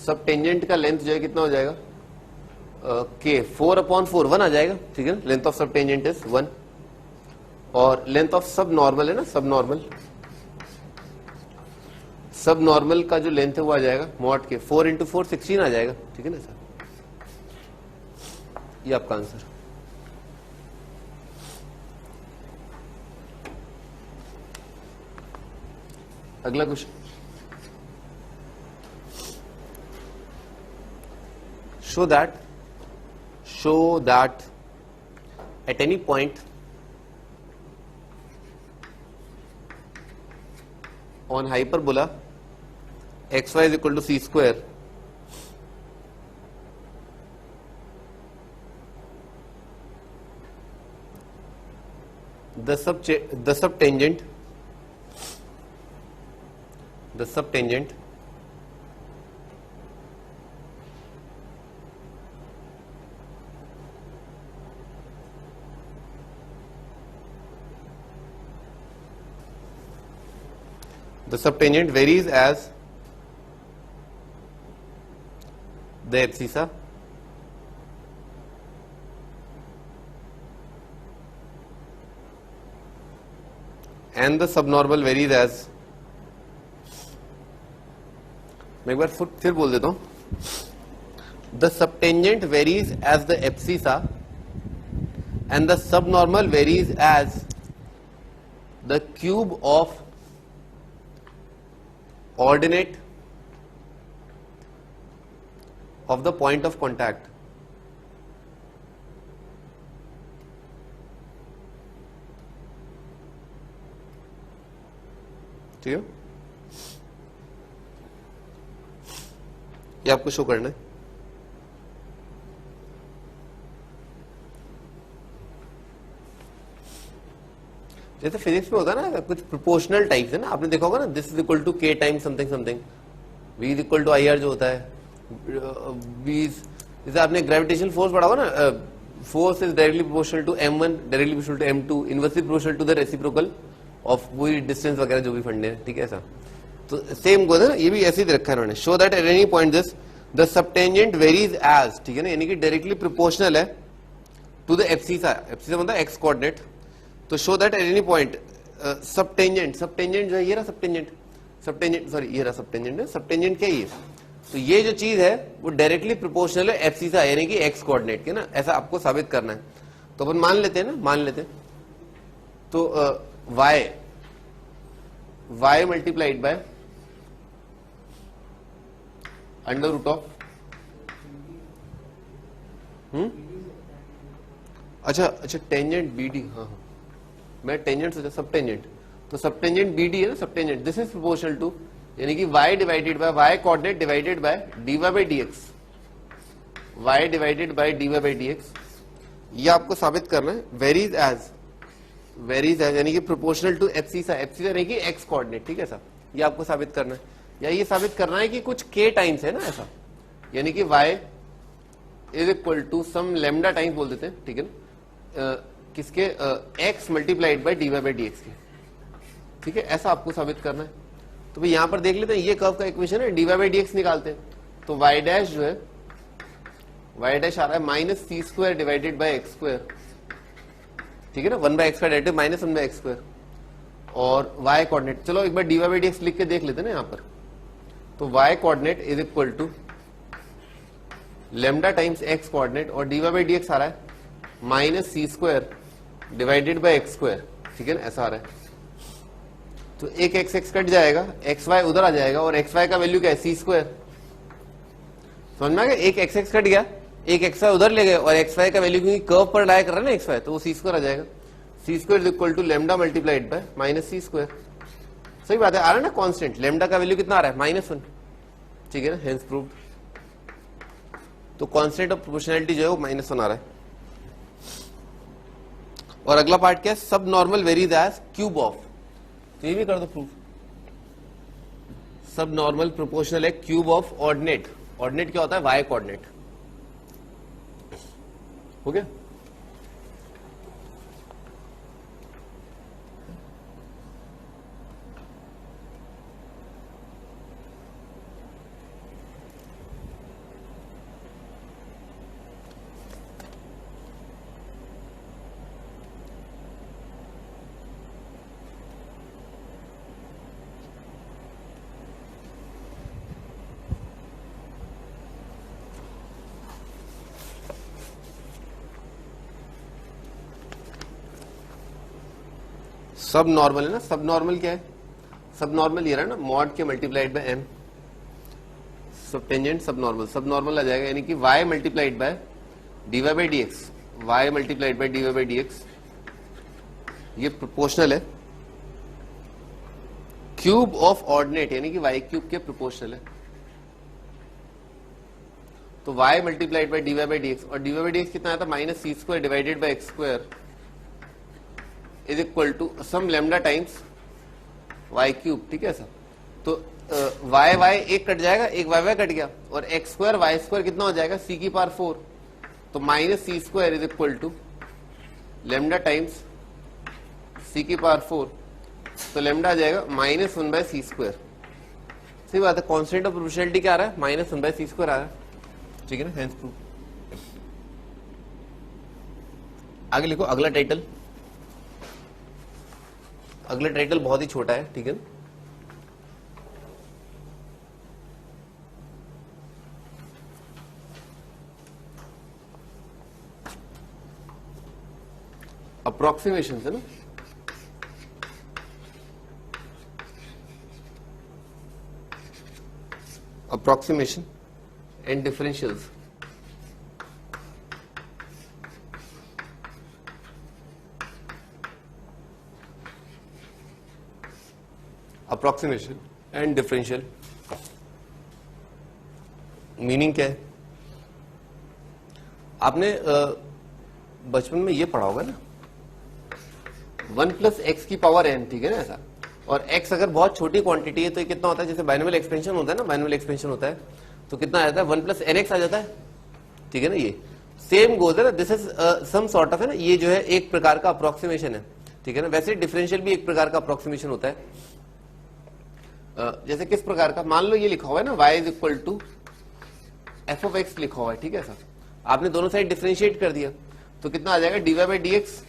सब टेंजेंट का लेंथ जो है कितना हो जाएगा, के 4/4 1 आ जाएगा, ठीक है ना। लेंथ ऑफ सब टेंजेंट इज 1। और लेंथ ऑफ सब नॉर्मल है ना, सब नॉर्मल, सब नॉर्मल का जो लेंथ है वो आ जाएगा मॉड के 4 × 4 16 आ जाएगा, ठीक है ना सर। ये आपका आंसर। अगला question, show that at any point on hyperbola xy is equal to c square, the subtangent varies as the abscissa and the subnormal varies as, मैं एक बार फिर बोल देता हूं, the subtangent varies as the abscissa and the subnormal varies as the cube of ordinate of the point of contact. ठीक है, ये आपको शो करना है. जैसे फिजिक्स में होता है ना कुछ प्रोपोर्शनल टाइप्स है ना, आपने देखा होगा ना, this is equal to k time something something, v is equal to I R जो होता है, v जैसे आपने ग्रेविटेशनल फोर्स पढ़ा होगा ना, force is directly proportional to m1, directly proportional to m2, inversely proportional to the reciprocal of वही distance वगैरह जो भी फंडे हैं. ठीक है, ऐसा तो सेम को है ना, ये भी ऐसे ही दे रखा है उन्होंने. Show that at any point this the subtangent varies as, ठीक है ना, यानी कि डायरेक्टली प्रोपोर्शनल है टू द एब्सिसा, एब्सिसा मतलब एक्स कोऑर्डिनेट. तो show that at any point subtangent, subtangent जो है ये रहा सबटेंजेंट, सबटेंजेंट सॉरी ये रहा सबटेंजेंट है. सबटेंजेंट क्या ये, तो ये जो चीज है वो डायरेक्टली प्रोपोर्शनल है एब्सिसा यानी कि एक्स कोऑर्डिनेट के ना, ऐसा आपको साबित करना है. तो अपन मान लेते हैं ना, मान लेते हैं तो y multiplied by under root of, अच्छा टेंजेंट बी डी, हाँ मैं टेंजेंट सोचा सब टेंजेंट, तो सब टेंजेंट बी डी है ना, sub tangent this is proportional to, यानी कि y divided by y coordinate divided by dy by dx, y divided by dy by dx. ये आपको साबित करना है. वेरीज एज यानी कि प्रोपोर्शनल टू एब्सिसा, एब्सिसा यानी कि एक्स कोऑर्डिनेट. ठीक है सर, ये आपको साबित करना है, या ये साबित करना है कि कुछ k टाइम्स है ना ऐसा, यानी कि y is equal to some lambda times बोल देते हैं. ठीक है ना, किसके x multiplied by dy by dx के. ठीक है, ऐसा आपको साबित करना है. तो भाई यहां पर देख लेते हैं, ये कर्व का इक्वेशन है, dy बाय dx निकालते हैं. तो y डैश जो है, y डैश आ रहा है minus C square divided by X square. ठीक है ना, 1 by X square direct minus 1 by X square. और y कोऑर्डिनेट, चलो एक बार dy बाय dx लिख के देख लेते हैं ना यहाँ पर. तो y coordinate is equal to lambda times x coordinate, और dy बाय dx आ रहा है minus C square divided by X square. ठीक है ना, ऐसा आ रहा है. तो एक एक्स एक्स कट जाएगा, एक्स वाई उधर आ जाएगा, और एक्स वाई का वैल्यू क्या है, सी स्क्वायर. समझ में आ गया, एक एक्स एक्स कट गया, एक एक्स वाई उधर ले गए, और एक्स वाई का वैल्यू क्योंकि कर्व पर लाया कर रहा है ना एक्स वाई, तो वो सी स्क्वायर आ जाएगा. C square is equal to lambda multiplied by minus C square. सही बात है, आ रहा है ना कांस्टेंट, लेमडा का वैल्यू कितना आ रहा है, -1. ठीक है ना, हेंस प्रूव्ड. तो कांस्टेंट ऑफ प्रोपोर्शनैलिटी जो है वो -1 आ रहा है. और अगला पार्ट क्या है, sub normal varies as cube of, तो ये भी कर दो प्रूफ. सब नॉर्मल प्रोपोर्शनल है क्यूब ऑफ ऑर्डिनेट. ऑर्डिनेट क्या होता है, वाई कोऑर्डिनेट. हो गया. सब नॉर्मल है ना, सब नॉर्मल क्या है, सब नॉर्मल ये रहा ना, mod k multiplied by m, sub tangent sub normal, sub normal आ जाएगा, यानी कि y multiplied by dy by dx, y multiplied by dy by dx, ये प्रोपोर्शनल है क्यूब ऑफ ऑर्डिनेट, यानी कि y क्यूब के प्रोपोर्शनल है. तो y multiplied by dy by dx, और dy बाय dx कितना आता है, minus C square divided by X square is equal to some lambda times Y cube. ठीक है सर, तो वाई वाई एक कट जाएगा, एक वाई वाई कट गया, और एक्स स्क्वायर वाई स्क्वायर कितना हो जाएगा, सी की पावर 4. तो minus C square is equal to lambda times C की पावर 4. तो लेमडा आ जाएगा -1 बाय सी स्क्वायर. सही बात है, कॉन्स्टेंट ऑफ प्रोपोर्शनैलिटी क्या आ रहा है, -1 बाय सी स्क्वायर आ रहा है. ठीक है ना, हेंस प्रूव। आगे लिखो अगला टाइटल। अगला टाइटल बहुत ही छोटा है, ठीक है ना। अप्रोक्सीमेशन है ना, approximation and differentials. Approximation and differential meaning क्या है? आपने बचपन में ये पढ़ा होगा ना, 1 प्लस एक्स की पावर एन, ठीक है ना ऐसा। और x अगर बहुत छोटी क्वांटिटी है तो ये कितना होता है, जैसे बाइनोमियल एक्सपेंशन होता है ना, बाइनोमियल एक्सपेंशन होता है तो कितना आ जाता है, 1 प्लस एन एक्स आ जाता है, ठीक है ना। ये सेम गोज है ना, this is some sort of है ना, ये जो है एक प्रकार का अप्रोक्सीमेशन है, ठीक है ना। वैसे डिफरेंशियल भी एक प्रकार का अप्रोक्सीमेशन होता है। जैसे किस प्रकार का, मान लो ये लिखा हुआ है ना, y is equal to F of X लिखा हुआ है, ठीक है सर। आपने दोनों साइड डिफरेंशिएट कर दिया तो कितना आ जाएगा, dy बाई डी एक्स,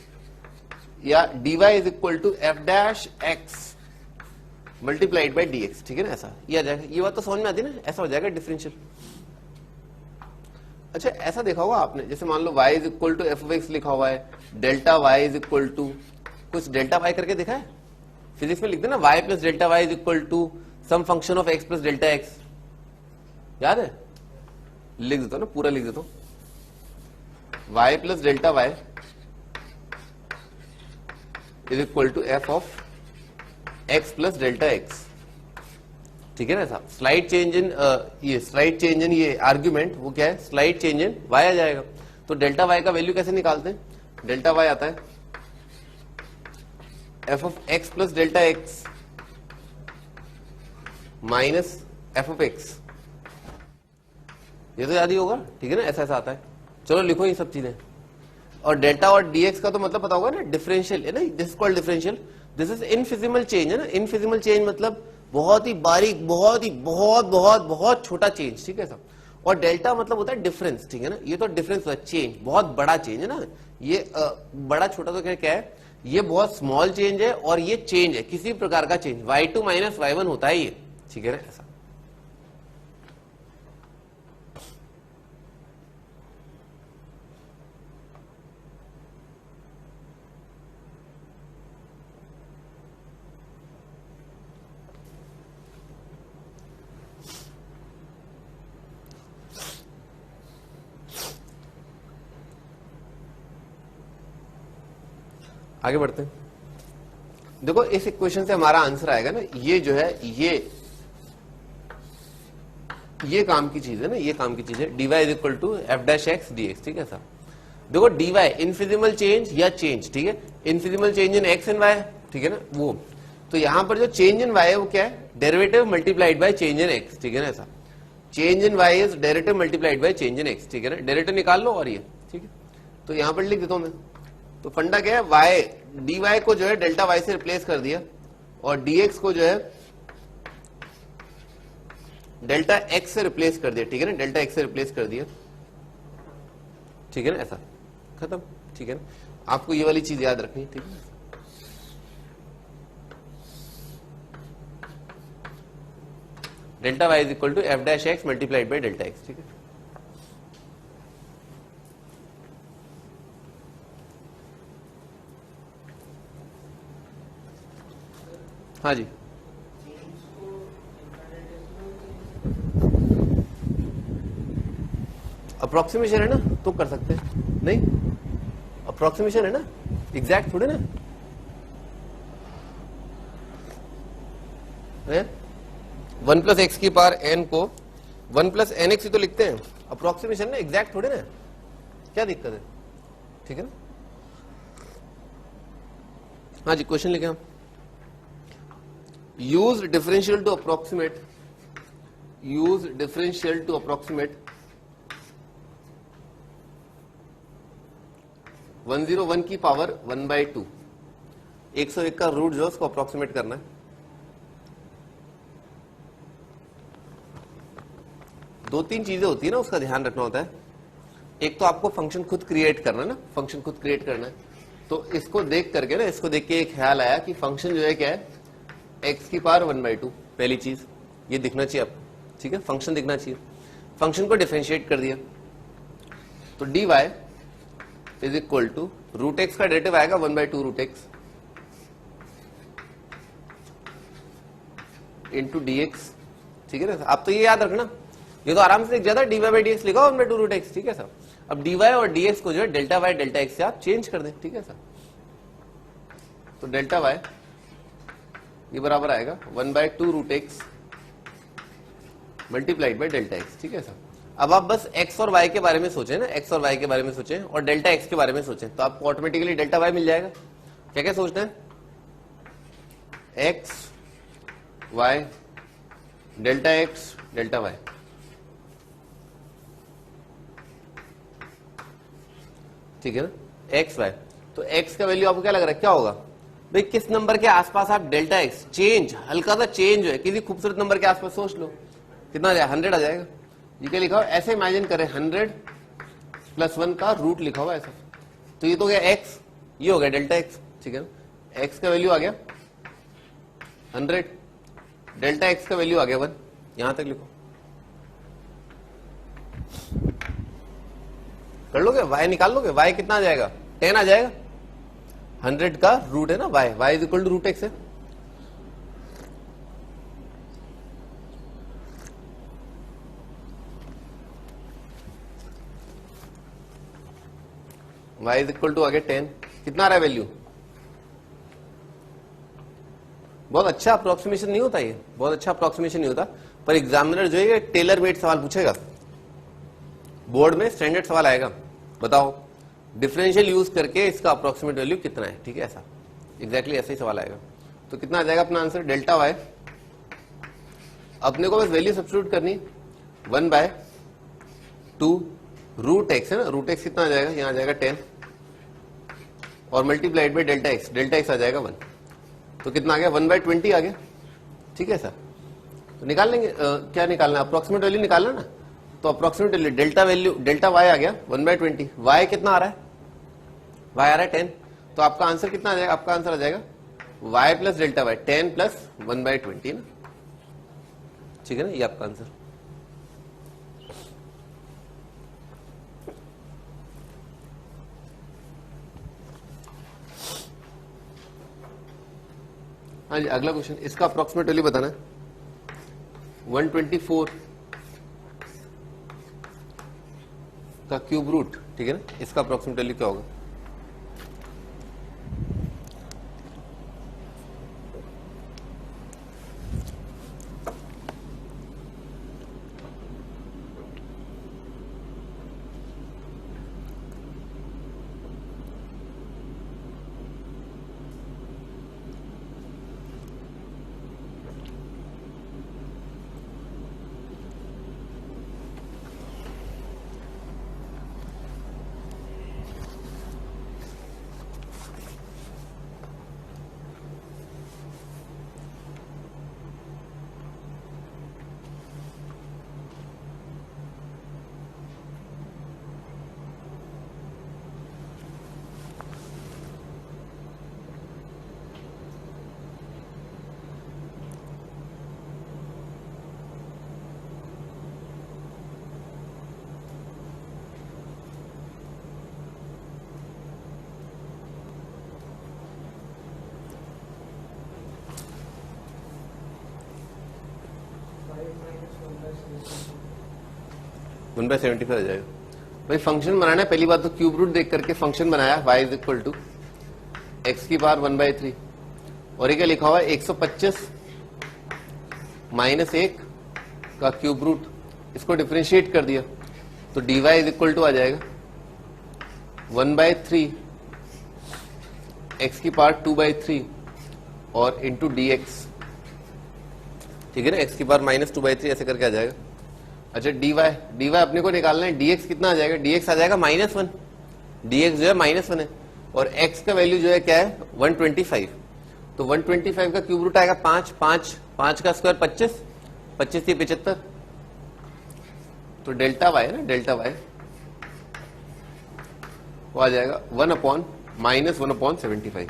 या dy is equal to F dash X multiplied by D X, ठीक है ना ऐसा ये आ जाएगा। ये बात तो समझ में आती है ना, ऐसा हो जाएगा डिफरेंशियल। अच्छा ऐसा देखा होगा आपने, जैसे मान लो y is equal to F of X लिखा हुआ है, delta y is equal to कुछ डेल्टा y करके देखा है फिजिक्स में, लिख देना y plus delta y is equal to some function of x plus delta x, याद है? लिख देता हूं ना, पूरा लिख देता हूं, y plus delta y is equal to F of x plus delta x, ठीक है ना साहब। स्लाइड चेंज इन ये स्लाइड चेंज इन ये आर्ग्यूमेंट, वो क्या है, स्लाइड चेंज इन y आ जाएगा। तो डेल्टा y का वैल्यू कैसे निकालते हैं, डेल्टा y आता है F of x plus delta x minus F of x, ये तो याद ही होगा, ठीक है ना, ऐसा ऐसा आता है। चलो लिखो ये सब चीजें। और डेल्टा और dx का तो मतलब पता होगा ना, डिफरेंशियल है ना, this called differential. This is infeasible change है ना, इनफिजिबल चेंज मतलब बहुत ही बारीक, बहुत ही बहुत बहुत बहुत छोटा चेंज, ठीक है साहब। और डेल्टा मतलब होता है डिफरेंस, ठीक है ना, ये तो डिफरेंस होता है, चेंज बहुत बड़ा चेंज है ना। ये बड़ा छोटा तो क्या है, ये बहुत स्मॉल चेंज है और ये चेंज है किसी प्रकार का चेंज, y2 माइनस y1 होता है ये, ठीक है ना ऐसा। आगे बढ़ते हैं। देखो इस इक्वेशन से हमारा आंसर आएगा ना, ये जो है ये काम की चीज है ना, ये काम की चीज है, dy is equal to F dash X D X, ठीक है साहब। देखो dy इनफिजिबल चेंज या चेंज, ठीक है, infeasible change in x and y, ठीक है ना वो। तो यहां पर जो चेंज इन y है वो क्या है, derivative multiplied by change in x, ठीक है ना ऐसा। Change in y is derivative multiplied by change in x, ठीक है ना, डेरिवेटिव निकाल लो और ये, ठीक है। तो यहां पर लिख देता हूं मैं, तो फंडा क्या है, y dy को जो है डेल्टा y से रिप्लेस कर दिया और dx को जो है डेल्टा x से रिप्लेस कर दिया, ठीक है ना, डेल्टा x से रिप्लेस कर दिया, ठीक है ना ऐसा, खत्म, ठीक है ना। आपको ये वाली चीज याद रखनी, ठीक है। Delta y is equal to F dash X multiplied by delta X, ठीक है। हाँ जी, अप्रोक्सीमेशन है ना तो कर सकते हैं, नहीं अप्रोक्सीमेशन है ना, एग्जैक्ट थोड़े ना है। 1 प्लस एक्स की पावर एन को 1 प्लस एन एक्स ही तो लिखते हैं, अप्रोक्सीमेशन ना, एग्जैक्ट थोड़े ना, क्या दिक्कत है, ठीक है ना। हाँ जी, क्वेश्चन लिखे हम, use differential to approximate 101 की पावर 1/2, 101 का रूट जो उसको अप्रोक्सीमेट करना है। दो तीन चीजें होती है ना, उसका ध्यान रखना होता है। एक तो आपको फंक्शन खुद क्रिएट करना है ना, फंक्शन खुद क्रिएट करना है। तो इसको देख करके ना, इसको देख के एक ख्याल आया कि फंक्शन जो है क्या है, x की पावर 1/2। पहली चीज ये दिखना चाहिए आपको, ठीक है, फंक्शन दिखना चाहिए। फंक्शन को डिफरेंशिएट कर दिया तो dy is equal to root X का डेरिवेटिव आएगा 1/2 root X into D X, ठीक है ना। आप तो ये याद रखना, ये तो आराम से लिख जाता है, dy बाई डी एक्स लिखा 1/2 रूट एक्स, ठीक है सर। अब dy और dx को जो है डेल्टा वाई डेल्टा एक्स से आप चेंज कर दें, ठीक है सर। तो डेल्टा वाई ये बराबर आएगा 1/2 root X multiplied by delta X, ठीक है सर। अब आप बस x और y के बारे में सोचें ना, x और y के बारे में सोचें और डेल्टा x के बारे में सोचें, तो आपको ऑटोमेटिकली डेल्टा y मिल जाएगा। क्या क्या सोचना है, x y delta x delta y, ठीक है ना, एक्स वाई। तो एक्स का वैल्यू आपको क्या लग रहा है, क्या होगा भाई, किस नंबर के आसपास आप डेल्टा एक्स चेंज, हल्का सा चेंज है किसी खूबसूरत नंबर के आसपास, सोच लो कितना आ जाएगा, 100 आ जाएगा। ये क्या लिखा हुआ, ऐसे इमेजिन करें 100 + 1 का रूट लिखा हुआ ऐसा, तो ये तो गया एक्स, ये हो गया डेल्टा एक्स, ठीक है ना। एक्स का वैल्यू आ गया 100, डेल्टा एक्स का वैल्यू आ गया 1, यहां तक लिखो, कर लोगे, y निकाल लोगे, y कितना आ जाएगा, 10 आ जाएगा। 100 का रूट है ना y, y is equal to root X है। y इज इक्वल टू आ गया 10, कितना आ रहा है वैल्यू, बहुत अच्छा अप्रोक्सीमेशन नहीं होता, ये बहुत अच्छा अप्रोक्सीमेशन नहीं होता, पर एग्जामिनर जो है टेलर मेड सवाल पूछेगा, बोर्ड में स्टैंडर्ड सवाल आएगा, बताओ डिफरेंशियल यूज करके इसका अप्रोक्सीमेट वैल्यू कितना है, ठीक है, ऐसा एग्जैक्टली ऐसा ही सवाल आएगा। तो कितना आ जाएगा अपना आंसर, डेल्टा वाई, अपने को बस वैल्यू सब्स्टिट्यूट करनी, 1/2 रूट एक्स है ना, रूट एक्स कितना आ जाएगा, यहां आ जाएगा 10 और मल्टीप्लाइड बाई डेल्टा एक्स आ जाएगा 1, तो कितना आ गया 1/20 आ गया, ठीक है सर। तो निकाल लेंगे, क्या निकालना है, अप्रोक्सीमेट वैल्यू निकालना ना, तो approximate value delta value delta y आ गया 1/20, वाई कितना आ रहा है, वाई आ रहा है 10, तो आपका आंसर कितना आ जाएगा, आपका आंसर आ जाएगा वाई प्लस डेल्टा वाई, 10 + 1/20 ना, ठीक है ना, ये आपका आंसर। हाँ जी, अगला क्वेश्चन, इसका अप्रोक्सीमेट वैल्यू बताना है, 124 का क्यूब रूट, ठीक है ना, इसका अप्रोक्सीमेट वैल्यू क्या होगा। वन बाय 75 आ जाएगा। भाई फंक्शन बनाना है, पहली बात तो क्यूब रूट देख करके फंक्शन बनाया, y is equal to x की पावर 1/3 और ये क्या लिखा हुआ है 125 - 1 का क्यूब रूट, इसको डिफरेंशिएट कर दिया तो dy इज इक्वल टू आ जाएगा 1/3 एक्स की पावर 2/3 और इंटू dx, ठीक है ना, एक्स की पावर -2/3 ऐसे करके आ जाएगा। अच्छा dy अपने को निकालना है, dx कितना आ जाएगा, dx आ जाएगा -1, dx जो है -1 है और x का वैल्यू जो है क्या है 125, तो 125 का क्यूब रूट आएगा 5 का स्क्वायर 25 25 से 75, तो डेल्टा वाई है ना, डेल्टा वाई वो आ जाएगा 1/-1/75।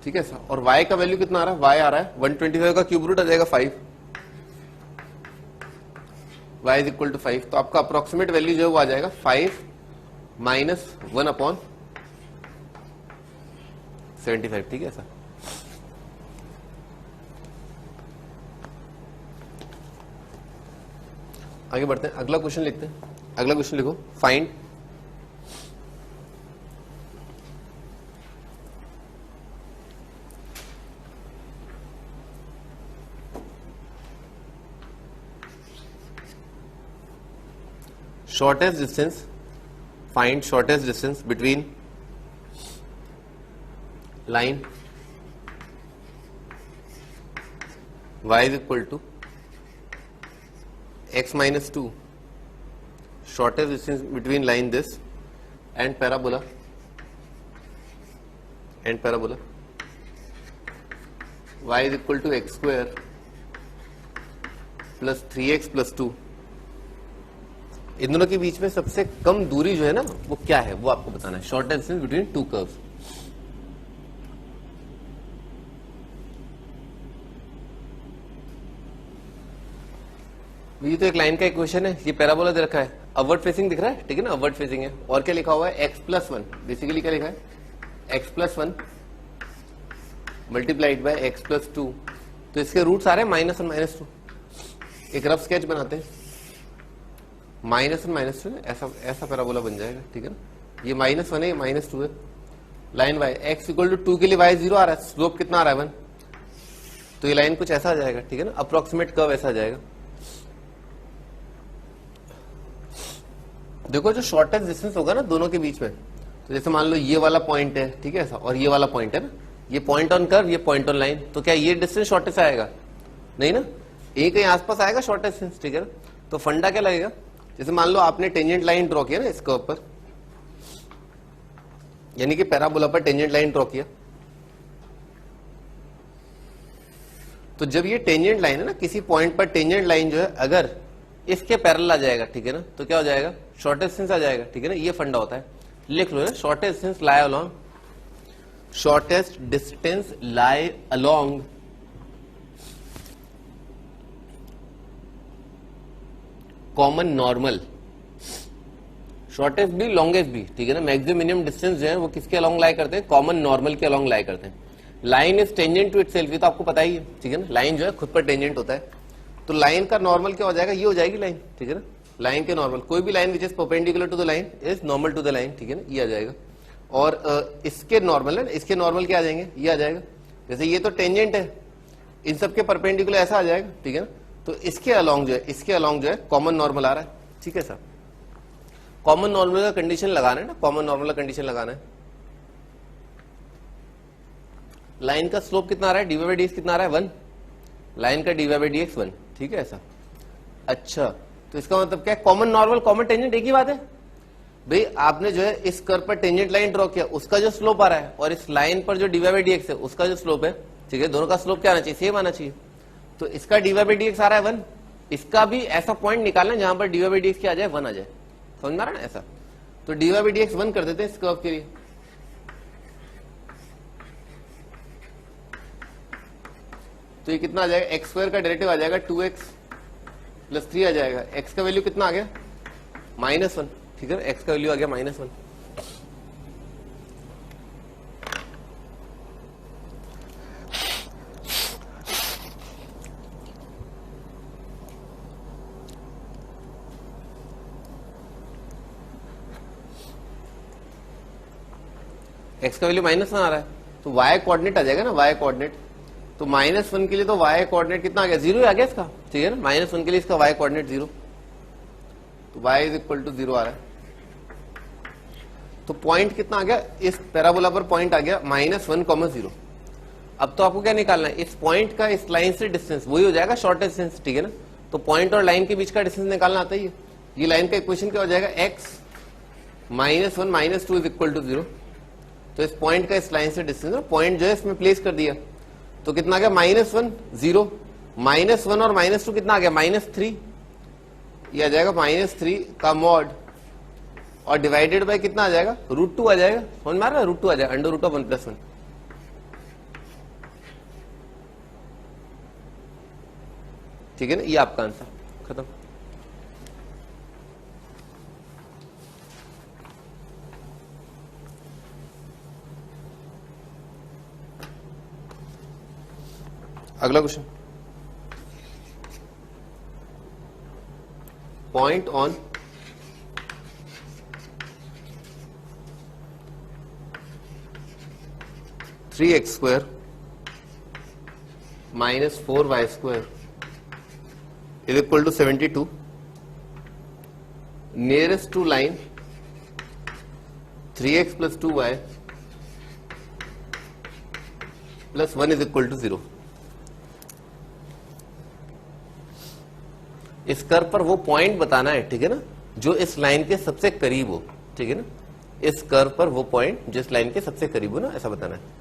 ठीक है सर। और y का वैल्यू कितना आ रहा है, y आ रहा है 125 का क्यूब रूट आ जाएगा 5, y इज इक्वल टू 5। तो आपका अप्रोक्सीमेट वैल्यू जो है वो आ जाएगा 5 - 1/75। ठीक है सर। आगे बढ़ते हैं, अगला क्वेश्चन लिखते हैं। अगला क्वेश्चन लिखो, find shortest distance, find shortest distance between line y is equal to x minus 2, shortest distance between line this and parabola y is equal to x square plus 3x plus 2। इन दोनों के बीच में सबसे कम दूरी जो है ना वो क्या है, वो आपको बताना है। Shortest distance between two curves. ये तो एक लाइन का इक्वेशन है, ये पैराबोला दे रखा है, अपवर्ड फेसिंग दिख रहा है, ठीक है ना, अपवर्ड फेसिंग है। और क्या लिखा हुआ है, x+1, बेसिकली क्या लिखा है, x+1 मल्टीप्लाइड बाय x+2। तो इसके रूट्स आ रहे हैं -1 -2। एक रफ स्केच बनाते हैं, -1 -2 ऐसा पैराबोला बन जाएगा, ठीक है ना। ये -1 है, ये -2 है। लाइन y x = 2 के लिए y 0 आ रहा है, स्लोप कितना आ रहा है 1। तो ये लाइन कुछ ऐसा आ जाएगा, ठीक है ना, अप्रोक्सीमेट कर्व ऐसा आ जाएगा। देखो जो शॉर्टेस्ट डिस्टेंस होगा ना दोनों के बीच में, तो जैसे मान लो ये वाला पॉइंट है, ठीक है ऐसा, और ये वाला पॉइंट है ना, ये पॉइंट ऑन कर्व, ये पॉइंट ऑन लाइन, तो क्या ये डिस्टेंस शॉर्टेस्ट आएगा, नहीं ना, एक कहीं आसपास आएगा शॉर्टेस्ट डिस्टेंस, ठीक है ना। तो फंडा क्या लगेगा, जैसे मान लो आपने टेंजेंट लाइन ड्रॉ किया ना इस कर्व पर, यानी कि पैराबोला पर टेंजेंट लाइन ड्रॉ किया, तो जब ये टेंजेंट लाइन है ना, किसी पॉइंट पर टेंजेंट लाइन जो है अगर इसके पैरेलल आ जाएगा, ठीक है ना, तो क्या हो जाएगा, शॉर्टेस्ट डिस्टेंस आ जाएगा, ठीक है ना। ये फंडा होता है, लिख लो ना, शॉर्टेस्ट डिस्टेंस लाई अलोंग, शॉर्टेस्ट डिस्टेंस लाई अलोंग कॉमन नॉर्मल, शॉर्टेस्ट भी लॉन्गेस्ट भी, ठीक है ना। मैक्सिमम मिनिमम डिस्टेंस जो है वो किसके अलोंग लाई करते हैं, कॉमन नॉर्मल के अलोंग लाई करते हैं। Line is tangent to itself, ये तो आपको पता ही है, ठीक है ना, लाइन जो है खुद पर टेंजेंट होता है। तो लाइन का नॉर्मल क्या हो जाएगा, ये हो जाएगी लाइन, ठीक है ना। लाइन के नॉर्मल, कोई भी line which is perpendicular to the line is normal to the line, ठीक है ना, ये आ जाएगा। और इसके नॉर्मल है, इसके नॉर्मल क्या आ जाएंगे, ये आ जाएगा। जैसे ये तो टेंजेंट है, इन सबके परपेंडिकुलर ऐसा आ जाएगा, ठीक है ना। तो इसके अलोंग जो है, इसके अलोंग जो है कॉमन नॉर्मल आ रहा है, ठीक है सर। कॉमन नॉर्मल का कंडीशन लगाना है ना, कॉमन नॉर्मल का कंडीशन लगाना है। लाइन का स्लोप कितना आ रहा है, dy/dx कितना आ रहा है 1, लाइन का dy/dx 1, ठीक है ऐसा। अच्छा, तो इसका मतलब क्या है, कॉमन नॉर्मल कॉमन टेंजेंट एक ही बात है भाई। आपने जो है इस कर्व पर टेंजेंट लाइन ड्रॉ किया, उसका जो स्लोप आ रहा है, और इस लाइन पर जो dy/dx है उसका जो स्लोप है, ठीक है, दोनों का स्लोप क्या आना चाहिए, सेम आना चाहिए। तो इसका dy/dx आ रहा है 1, इसका भी ऐसा पॉइंट निकालना जहां पर dy/dx क्या आ जाए 1 आ जाए, समझ में आ रहा है ना ऐसा। तो dy/dx 1 कर देते हैं इस कर्व के लिए। तो ये कितना आ जाएगा, x² का डेरिवेटिव आ जाएगा 2x + 3 आ जाएगा। x का वैल्यू कितना आ गया, -1, ठीक है, x का वैल्यू आ गया -1। x का वैल्यू -1 आ रहा है, तो y कोऑर्डिनेट आ जाएगा ना, y कोऑर्डिनेट। तो -1 के लिए तो y कोऑर्डिनेट कितना आ गया, 0 आ गया इसका, ठीक है ना। -1 के लिए इसका y कोऑर्डिनेट 0, तो y = 0 आ रहा है। तो पॉइंट कितना आ गया, इस पैराबोला पर पॉइंट आ गया -1, 0। अब तो आपको क्या निकालना है, इस पॉइंट का इस लाइन से डिस्टेंस, वही हो जाएगा शॉर्टेस्ट डिस्टेंस, ठीक है ना। तो पॉइंट और लाइन के बीच का डिस्टेंस निकालना आता ही है। ये लाइन का इक्वेशन क्या हो जाएगा, x -1 - 2 = 0। तो इस पॉइंट का इस लाइन से डिस्टेंस, पॉइंट जो है इसमें प्लेस कर दिया, तो कितना आ गया, -1 0, -1 और -2 कितना आ गया, -3। ये आ जाएगा -3 का मॉड, और डिवाइडेड बाय कितना आ जाएगा, √2 आ जाएगा। समझ में आ रहा है, √2 आ जाएगा, √1 + 1। ठीक है ना, ये आपका आंसर खत्म। अगला question, point on (3x² - 4y² = 72 nearest to line 3x + 2y + 1 = 0। इस कर्व पर वो पॉइंट बताना है, ठीक है ना, जो इस लाइन के सबसे करीब हो। ठीक है ना, इस कर्व पर वो पॉइंट जो इस लाइन के सबसे करीब हो ना, ऐसा बताना है।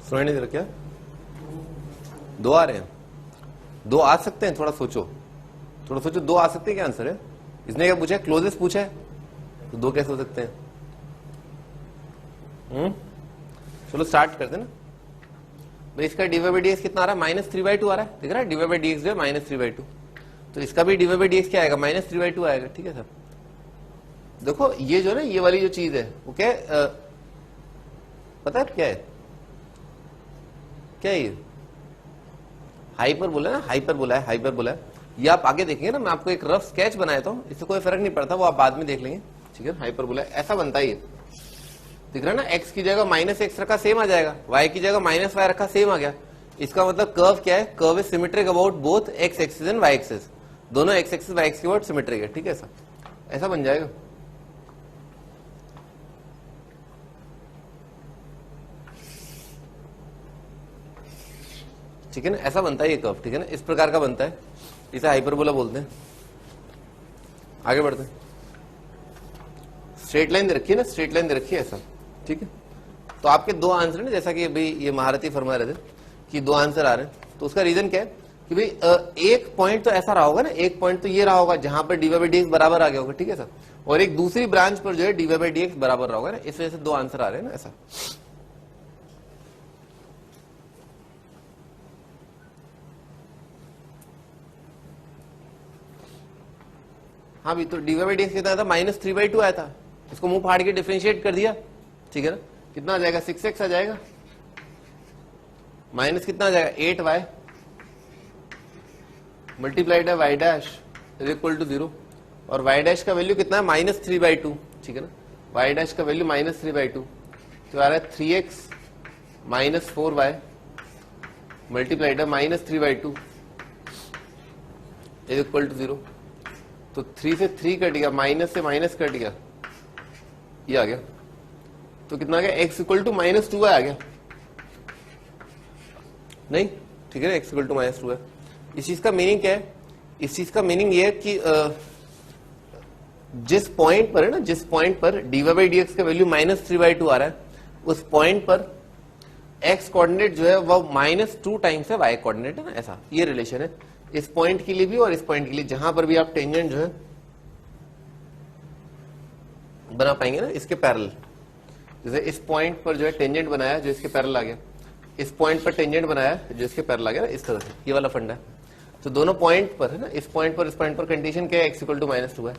सुनाई नहीं दे रहा क्या? 2 आ रहे हैं, 2 आ सकते हैं, थोड़ा सोचो, 2 आ सकते हैं, क्या आंसर है? इसने क्या पूछा है? क्लोजेस्ट पूछा है, तो 2 कैसे हो सकते हैं? चलो स्टार्ट करते हैं ना भाई। इसका dy/dx कितना आ रहा है? -3/2 आ रहा है, दिख रहा है? dy/dx जो है -3/2, तो इसका भी dy/dx क्या आएगा? -3/2 आएगा। ठीक है सर, देखो ये जो ना, ये वाली जो चीज है वो क्या है, पता है क्या है? क्या है ये? हाइपरबोला है ना, हाइपरबोला है, हाइपरबोला है। ये आप आगे देखेंगे ना, मैं आपको एक रफ स्केच बनाया था, इससे कोई फर्क नहीं पड़ता, वो आप बाद में देख लेंगे। ठीक है, हाइपरबोला ऐसा बनता है। ये दिख रहा है ना, x की जगह -x रखा, सेम आ जाएगा, y की जगह -y रखा, सेम आ गया। इसका मतलब कर्व क्या है? Curve is symmetric about both x axis and y axis, दोनों x एक्सिस y एक्सिस के अबाउट सिमेट्रिक है। ठीक है, ऐसा बन जाएगा। ठीक है ना, ऐसा बनता है ये कर्व। ठीक है ना, इस प्रकार का बनता है, इसे हाइपरबोला बोलते हैं। आगे बढ़ते हैं। स्ट्रेट लाइन दे रखी है ना, स्ट्रेट लाइन दे रखी है ऐसा। ठीक है, तो आपके 2 आंसर है, जैसा कि भाई ये महारथी फरमा रहे थे कि 2 आंसर आ रहे हैं, तो उसका रीजन क्या है कि भाई एक पॉइंट तो ऐसा रहा होगा ना, एक पॉइंट तो ये रहा होगा जहां पर dy/dx बराबर आ गया होगा। ठीक है सर, और एक दूसरी ब्रांच पर जो है dy/dx बराबर रहा होगा ना, इस वजह से 2 आंसर आ रहे हैं ना ऐसा। हाँ भी, तो dy/dx कितना था? -3/2 आया था, इसको मुंह फाड़ के डिफरेंशिएट कर दिया। ठीक है ना, कितना आ जाएगा? 6x आ जाएगा, माइनस कितना आ जाएगा? 8y मल्टीप्लाइड है y dash is equal to 0, और y डैश का वैल्यू कितना है? -3/2। ठीक है ना, y डैश का वैल्यू -3/2, तो आ रहा है 3x - 4y multiplied -3/2 is equal to 0। तो 3 से 3 कट गया, माइनस से माइनस कट गया, ये आ गया। तो कितना आ गया, x इक्वल टू -2y आ गया, नहीं ठीक है ना, x इक्वल टू -2y। इस चीज का मीनिंग क्या है, इस चीज का मीनिंग ये है कि जिस पॉइंट पर है ना, जिस पॉइंट पर dy/dx का वैल्यू -3/2 आ रहा है, उस पॉइंट पर x कोऑर्डिनेट जो है वो -2 टाइम्स है y कोऑर्डिनेट, है ना, ऐसा ये रिलेशन है इस पॉइंट के लिए भी और इस पॉइंट के लिए, जहां पर भी आप टेंजेंट जो है बना पाएंगे ना इसके पैरेलल। जैसे इस पॉइंट पर जो है टेंजेंट बनाया जो इसके पैरेलल आ गया, इस पॉइंट पर टेंजेंट बनाया जो इसके पैरेलल आ गया ना, इस तरह से ये वाला फंडा है। तो दोनों पॉइंट पर है ना, इस पॉइंट पर इस पॉइंट पर कंडीशन क्या है, x इक्वल टू -2 है।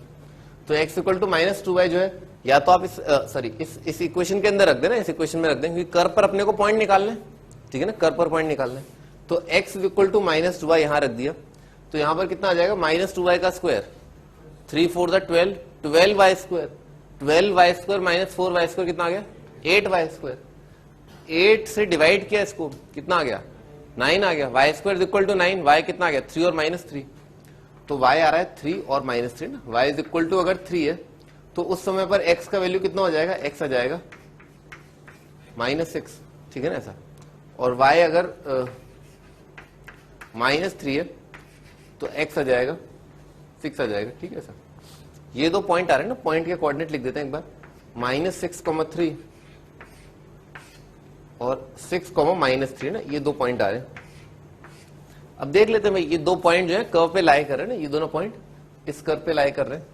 तो x इक्वल टू -2 है जो है, या तो आप इस इक्वेशन के अंदर रख देना, इस इक्वेशन में रख दें, क्योंकि कर्व पर अपने को पॉइंट निकालना है, ठीक है ना, कर्व पर पॉइंट निकालना है। तो x इक्वल टू -2y यहां रख दिया, तो यहां पर कितना आ जाएगा, -2y का square, 3 4 12, 12y square, 12y square minus 4y square कितना आ गया, 8y स्क्वायर। 8 से डिवाइड किया इसको, कितना आ गया, 9 आ गया। y square equal to 9, y कितना आ गया, 3 और -3, तो y आ रहा है 3 और -3 ना। y इज इक्वल टू अगर 3 है तो उस समय पर x का वैल्यू कितना हो जाएगा, x आ जाएगा -6, ठीक है ना ऐसा। और y अगर -3 है तो x आ जाएगा 6 आ जाएगा, ठीक है सर। ये दो पॉइंट आ रहे हैं ना, पॉइंट के कोऑर्डिनेट लिख देते हैं एक बार, -6,3 और 6,-3 ना, ये दो पॉइंट आ रहे हैं। अब देख लेते हैं भाई, ये दो पॉइंट जो है कर्व पे लाई कर रहे हैं ना, ये दोनों पॉइंट इस कर्व पे लाई कर रहे हैं।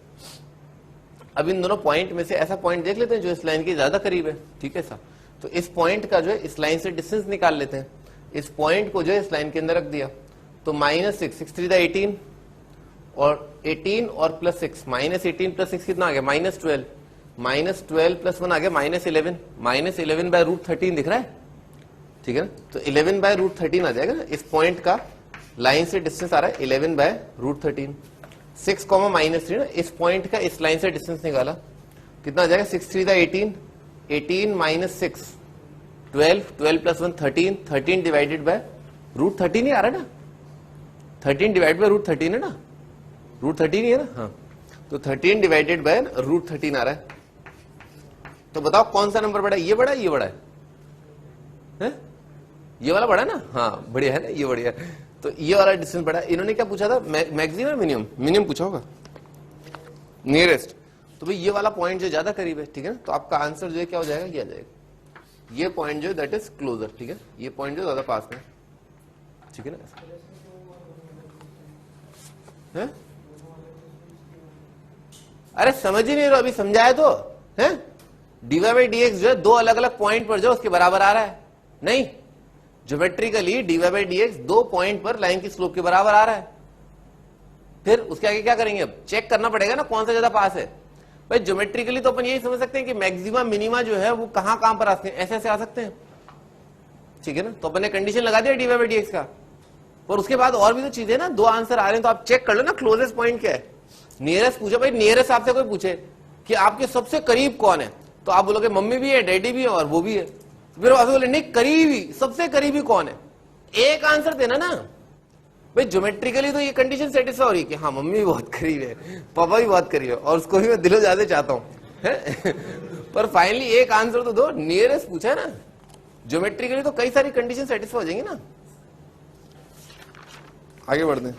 अब इन दोनों पॉइंट में से ऐसा पॉइंट देख लेते हैं जो इस लाइन के ज्यादा करीब है, ठीक है सर। तो इस पॉइंट का जो है इस लाइन से डिस्टेंस निकाल लेते हैं। इस पॉइंट को जो है इस लाइन के अंदर रख दिया, तो -6, 6 3 18 और 18 और +6, -18 + 6 कितना आ गया, -12, -12 + 1 आ गया -11, -11/√13 दिख रहा है, ठीक है ना। तो 11/√13 आ जाएगा ना, इस पॉइंट का लाइन से डिस्टेंस आ रहा है 11/√13। 6, -3 ना, इस पॉइंट का इस लाइन से डिस्टेंस निकाला, कितना आ जाएगा, 6 3 18, 18 - 6 12, 12 + 1 13, 13 डिवाइडेड बाय √13 ही आ रहा है ना, 13 डिवाइड बाय √13 है ना, √13 ही है ना, हाँ। तो 13 डिवाइडेड बाय √13 आ रहा है। तो बताओ कौन सा नंबर बड़ा है, ये बड़ा है, ये बड़ा है? ये वाला बड़ा है ना, हाँ बढ़िया है ना, ये बढ़िया है। तो ये वाला डिस्टेंस बड़ा है। इन्होंने क्या पूछा था, मैक्सिमम मिनिमम, मिनिमम पूछा होगा, नियरेस्ट। तो भाई ये वाला पॉइंट जो ज्यादा करीब है, ठीक है ना, तो आपका आंसर जो है क्या हो जाएगा, ये आ जाएगा, ये पॉइंट जो दैट इज क्लोजर, ठीक है, ये पॉइंट जो ज्यादा पास में, ठीक है ना। है? अरे समझ ही नहीं रहो, अभी समझाया तो है। dy/dx जो है दो अलग अलग पॉइंट पर जो उसके बराबर आ रहा है, नहीं, ज्योमेट्रिकली dy/dx दो पॉइंट पर लाइन की स्लोप के बराबर आ रहा है। फिर उसके आगे क्या करेंगे, अब चेक करना पड़ेगा ना कौन सा ज्यादा पास है। भाई ज्योमेट्रिकली तो अपन यही समझ सकते हैं कि मैक्सिमा मिनिमा जो है वो कहां पर आते हैं, ऐसे ऐसे आ सकते हैं, ठीक है ना। तो अपन ने कंडीशन लगा दिया dy/dx का, और उसके बाद और भी तो चीजें ना, दो आंसर आ रहे हैं तो आप चेक कर लो ना क्लोजेस्ट पॉइंट क्या है। नियरेस्ट पूछो, भाई नियरेस्ट आपसे कोई पूछे कि आपके सबसे करीब कौन है, तो आप बोलोगे मम्मी भी है, डैडी भी है और वो भी है। फिर आप बोले नहीं करीबी, सबसे करीबी कौन है, एक आंसर देना ना। भाई ज्योमेट्रिकली तो ये कंडीशन सेटिस्फाई हो रही है कि हाँ मम्मी भी बहुत करीब है, पापा भी बहुत करीब है, और उसको भी मैं दिलो ज्यादा चाहता हूं पर फाइनली एक आंसर तो दो, नियरेस्ट पूछा है ना। ज्योमेट्रिकली तो कई सारी कंडीशन सेटिस्फाई हो जाएंगी ना। आगे बढ़ते हैं।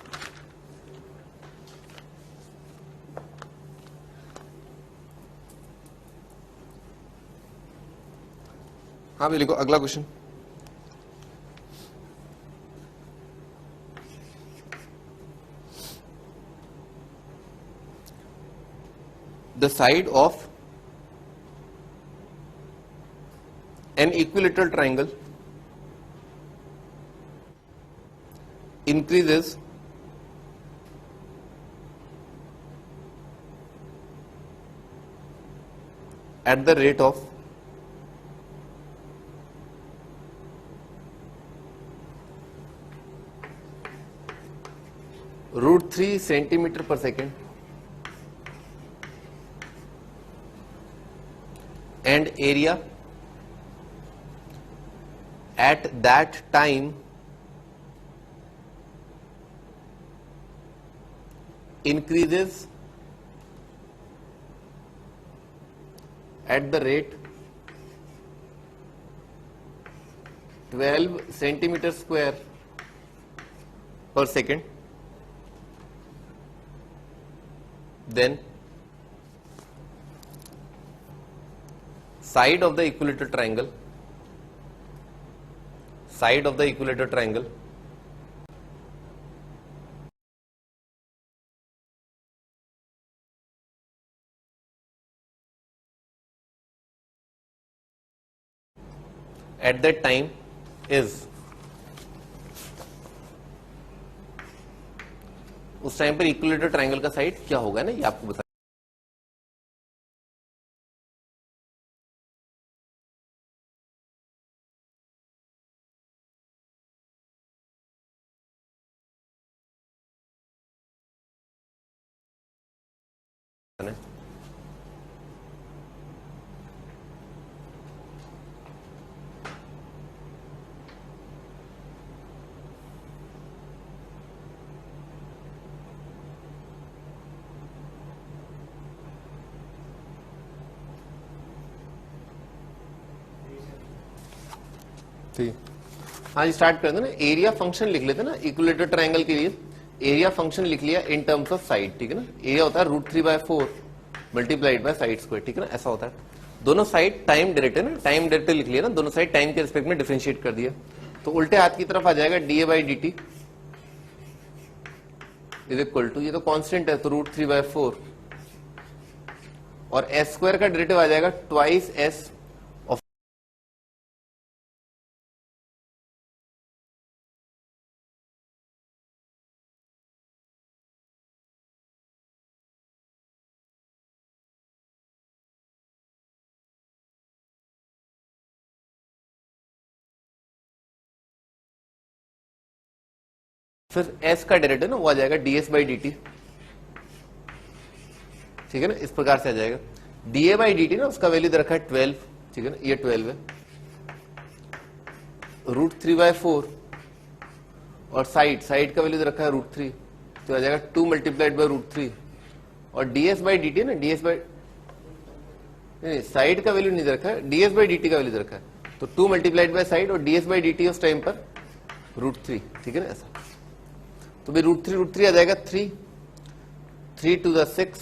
हाँ भाई लिखो अगला question. The side of an equilateral triangle increases at the rate of √3 centimeter per second and area at that time increases at the rate 12 centimeter square per second, then side of the equilateral triangle at that time is, उस time पर equilateral triangle का side क्या होगा ना, ये आपको बता। हाँ जी, स्टार्ट कर दो ना। एरिया फंक्शन लिख लेते ना इक्विलेटरल ट्रायंगल के लिए, एरिया फंक्शन लिख लिया इन टर्म्स ऑफ साइड, ठीक है ना। एरिया होता है √3/4 मल्टीप्लाइड बाय साइड स्क्वायर, ठीक है ना, ऐसा होता है। दोनों साइड टाइम डायरेक्ट है ना, टाइम डायरेक्ट लिख लिया ना, दोनों साइड टाइम के रिस्पेक्ट में डिफरेंशिएट कर दिया, तो उल्टे हाथ की तरफ आ जाएगा dA/dt इज इक्वल टू, ये तो कांस्टेंट है तो √3/4 और s स्क्वायर का डेरिवेटिव आ जाएगा ट्वाइस s ऑफ, फिर s का डेरिवेटिव ना वो आ जाएगा ds/dt, ठीक है ना, इस प्रकार से आ जाएगा। dA/dt ना उसका वैल्यू दे रखा है 12, ठीक है ना, ये 12 है, √3/4 और साइड का वैल्यू दे रखा है √3, तो आ जाएगा 2 मल्टीप्लाइड बाय √3 और ds/dt ना नहीं, साइड का वैल्यू नहीं दे रखा है, ds/dt का वैल्यू दे रखा है, तो 2 मल्टीप्लाइड बाय साइड और ds/dt उस टाइम पर √3, ठीक है ना, ऐसा। तो भाई √3 आ जाएगा 3 to the 6,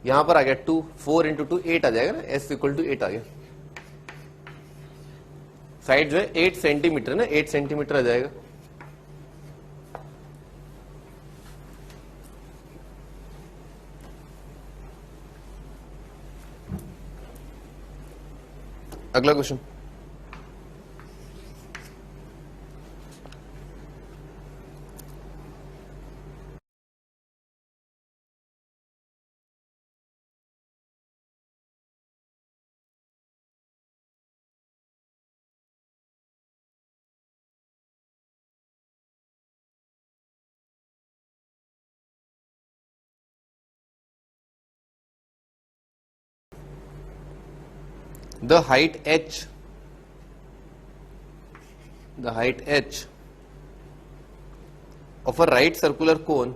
यहां पर आ गया 2, 4 into 2 8 आ जाएगा ना, s इक्वल टू 8 आ गया। साइड जो है 8 सेंटीमीटर ना, 8 सेंटीमीटर आ जाएगा। अगला question, the height h of a right circular cone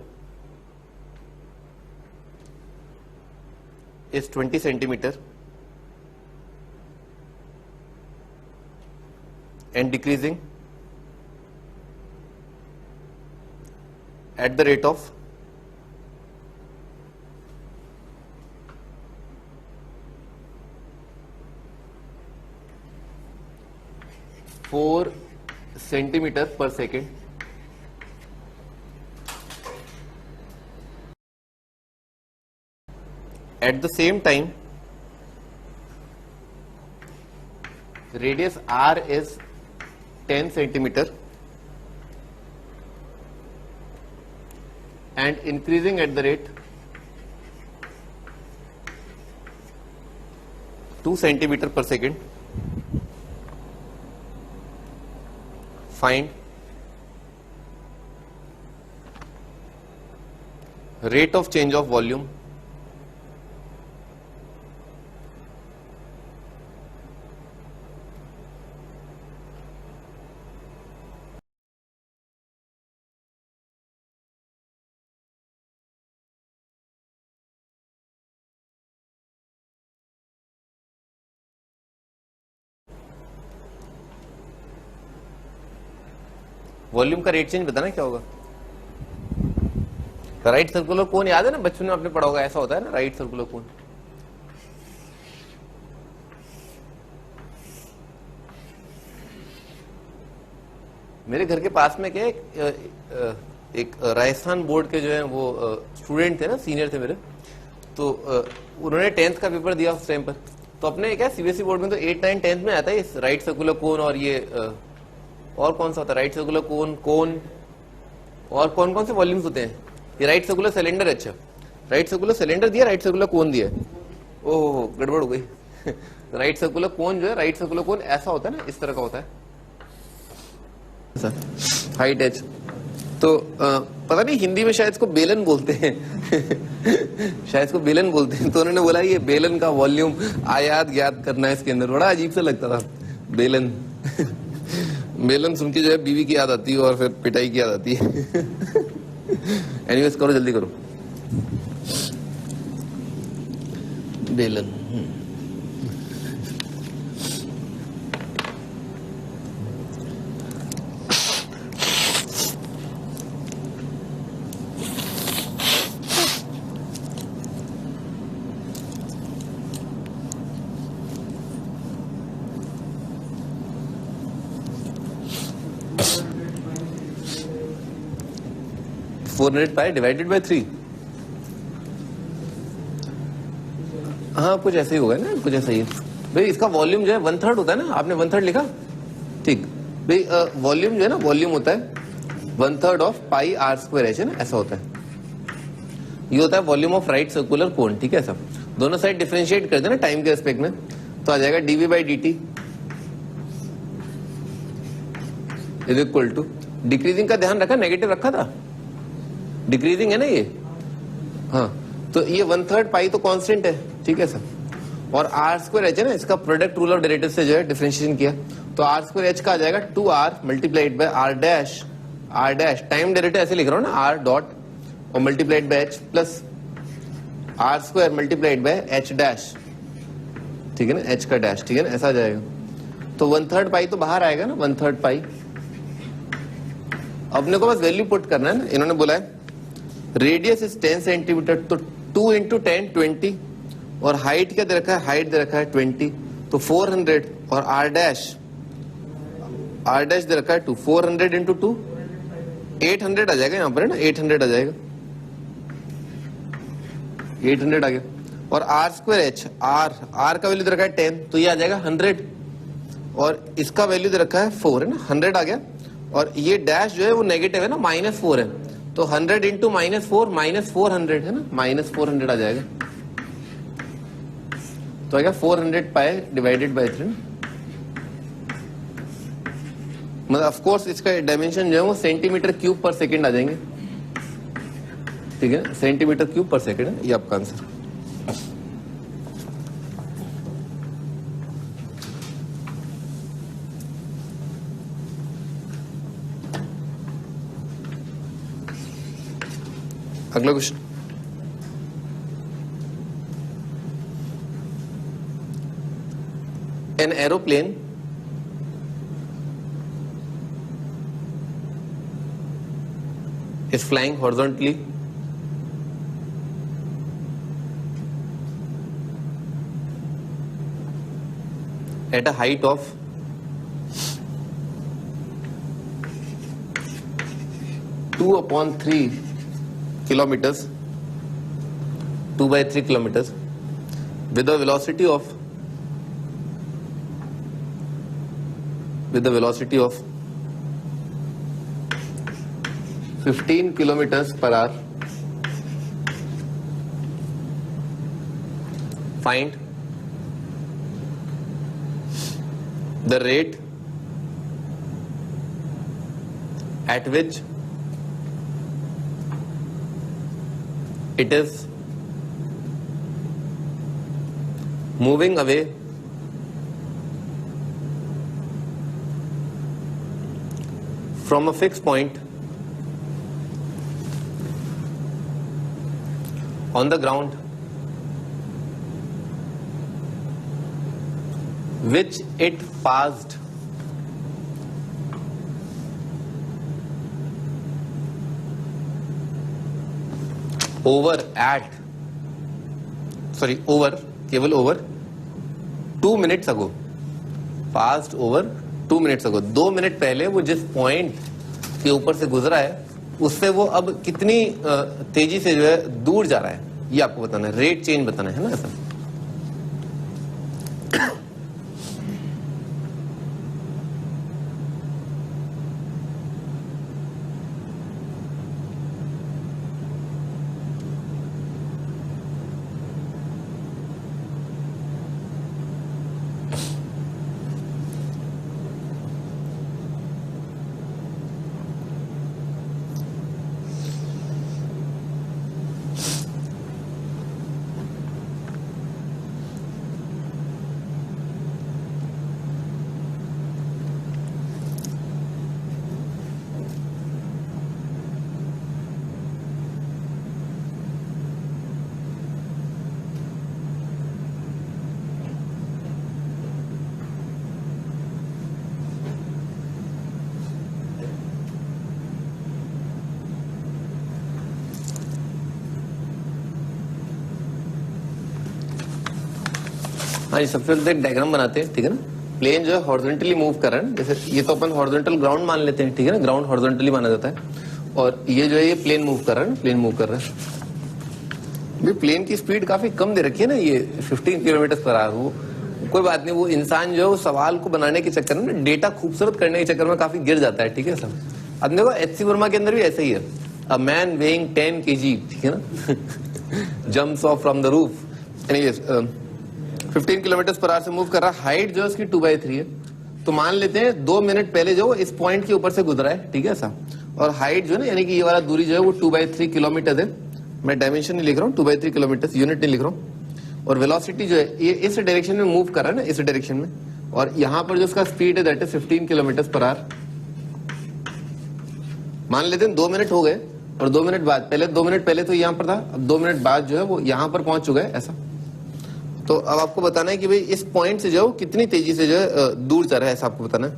is 20 centimeter and decreasing at the rate of 4 centimeter per second. At the same time, radius r is 10 centimeter and increasing at the rate 2 centimeter per second. Find rate of change of volume volume का rate change बताना क्या होगा। Right circular कोन याद है ना, बचपन में आपने पढ़ा होगा, ऐसा होता है ना राइट सर्कुलर कोन। मेरे घर के पास में क्या एक राजस्थान बोर्ड के जो है वो स्टूडेंट थे ना, सीनियर थे मेरे, तो उन्होंने 10th का पेपर दिया उस टाइम पर। तो अपने क्या सीबीएसई बोर्ड में तो 8, 9, 10th में आता है इस राइट सर्कुलर कोन, और ये और कौन सा होता है राइट सर्कुलर कोन, कोन और कौन कौन से वॉल्यूम्स होते हैं। ये राइट सर्कुलर सिलेंडर, अच्छा राइट सर्कुलर सिलेंडर दिया, राइट सर्कुलर कोन दिया। ओहो गड़बड़ हो गई। राइट सर्कुलर कोन जो है, राइट सर्कुलर कोन ऐसा होता है ना, इस तरह का होता है हाइट एच। तो पता नहीं हिंदी में शायद इसको बेलन बोलते हैं। शायद इसको बेलन बोलते हैं। तो उन्होंने बोला ये बेलन का वॉल्यूम आयात ज्ञात करना है इसके अंदर। बड़ा अजीब सा लगता था बेलन। बेलन सुन के जो है बीवी की याद आती है और फिर पिटाई की याद आती है। एनीवेज करो जल्दी करो। बेलन 400 पाई डिवाइडेड बाय 3। हाँ कुछ ऐसे ही होगा ना, कुछ ऐसा ही है भाई। इसका वॉल्यूम जो है 1/3 होता है ना, आपने 1/3 लिखा ठीक भाई। वॉल्यूम जो है ना, वॉल्यूम होता है 1/3 of pi R square H है ना, ऐसा होता है। ये होता है volume of right circular cone, ठीक है। सब दोनों साइड डिफरेंशिएट कर देना टाइम के रेस्पेक्ट में, तो आ जाएगा dv by D T is equal to, decreasing का ध्यान रखा, नेगेटिव रखा था, डिक्रीजिंग है ना ये। हाँ तो ये 1/3 पाई तो कांस्टेंट है, ठीक है सर। और आर स्क्वायर एच है ना, इसका प्रोडक्ट रूल ऑफ डेरिवेटिव से जो है डिफरेंशिएशन किया, तो आर स्क्वायर एच का आ जाएगा 2r multiplied by R dash. R dash time derivative ऐसे लिख रहा हूँ ना, आर डॉट और multiplied by H plus R square multiplied by H dash, ठीक है ना, एच का डैश, ठीक है ना, ऐसा आ जाएगा। तो 1/3 पाई तो बाहर आएगा ना, 1/3 पाई। अपने को बस वैल्यू पुट करना है ना। इन्होंने बोला है रेडियस इज 10 सेंटीमीटर, तो 2 इंटू 10 20, और हाइट क्या दे रखा है, हाइट दे रखा है 20, तो 400, और आर डैश दे रखा है 2, 400 इंटू 2 800 आ जाएगा यहाँ पर है ना, 800 आ जाएगा, 800 आ गया। और आर स्क्वायर एच, आर का वैल्यू दे रखा है 10, तो ये आ जाएगा 100, और इसका वैल्यू दे रखा है 4 है ना, 100 आ गया। और ये डैश जो है वो नेगेटिव है ना, -4 है, तो 100 इंटू -4 -400 है ना, -400 आ जाएगा। तो आएगा 400 पाई डिवाइडेड बाय 3। मतलब ऑफ कोर्स इसका डायमेंशन जो है वो सेंटीमीटर क्यूब पर सेकंड आ जाएंगे, ठीक है, सेंटीमीटर क्यूब पर सेकंड है ये आपका आंसर। अगला question, an aeroplane is flying horizontally at a height of 2/3 kilometers, 2/3 kilometers, with a velocity of 15 kilometers per hour. Find the rate at which it is moving away from a fixed point on the ground which it passed over केवल over 2 minutes ago, past over 2 minutes ago, 2 minute पहले वो जिस point के ऊपर से गुजरा है उससे वो अब कितनी तेजी से जो है दूर जा रहा है, ये आपको बताना है, रेट चेंज बताना है ना ऐसा। हाँ, सबसे पहले एक डायग्राम बनाते हैं, ठीक है ना। प्लेन जो है हॉरिजॉन्टली मूव कर रहा है, जैसे ये तो अपन हॉरिजॉन्टल ग्राउंड मान लेते हैं, ठीक है ना, ग्राउंड हॉरिजॉन्टली माना जाता है, और ये जो है ये प्लेन मूव कर रहा है, प्लेन मूव कर रहा है। प्लेन की स्पीड काफी कम दे रखी है ना, ये 15 किलोमीटर पर आवर। वो कोई बात नहीं, वो इंसान जो है वो सवाल को बनाने के चक्कर में, डेटा खूबसूरत करने के चक्कर में काफी गिर जाता है, ठीक है सब। अब देखो एचसी वर्मा के अंदर भी ऐसा ही है, अ मैन वेइंग 10 kg, ठीक है ना, jumps of from the roof. Anyways 15 kilometre per hour से मूव कर रहा है, हाइट जो है उसकी 2/3 है। तो मान लेते हैं 2 मिनट पहले जो इस पॉइंट के ऊपर से गुजरा है, ठीक है ऐसा, और हाइट जो है ना, यानी कि ये वाला दूरी जो है वो 2/3 किलोमीटर है। मैं डायमेंशन नहीं लिख रहा हूँ, 2/3 किलोमीटर, यूनिट नहीं लिख रहा हूँ। और वेलोसिटी जो है ये इस डायरेक्शन में मूव कर रहा है ना, इस डायरेक्शन में, और यहाँ पर जो उसका स्पीड है that is 15 kilometre per hour. मान लेते हैं 2 मिनट हो गए, और 2 मिनट बाद, पहले 2 मिनट पहले तो यहाँ पर था, अब 2 मिनट बाद जो है वो यहाँ पर पहुंच चुका है ऐसा। तो अब आपको बताना है कि भाई इस पॉइंट से जो कितनी तेजी से जो है दूर जा रहा है, ऐसा आपको बताना है,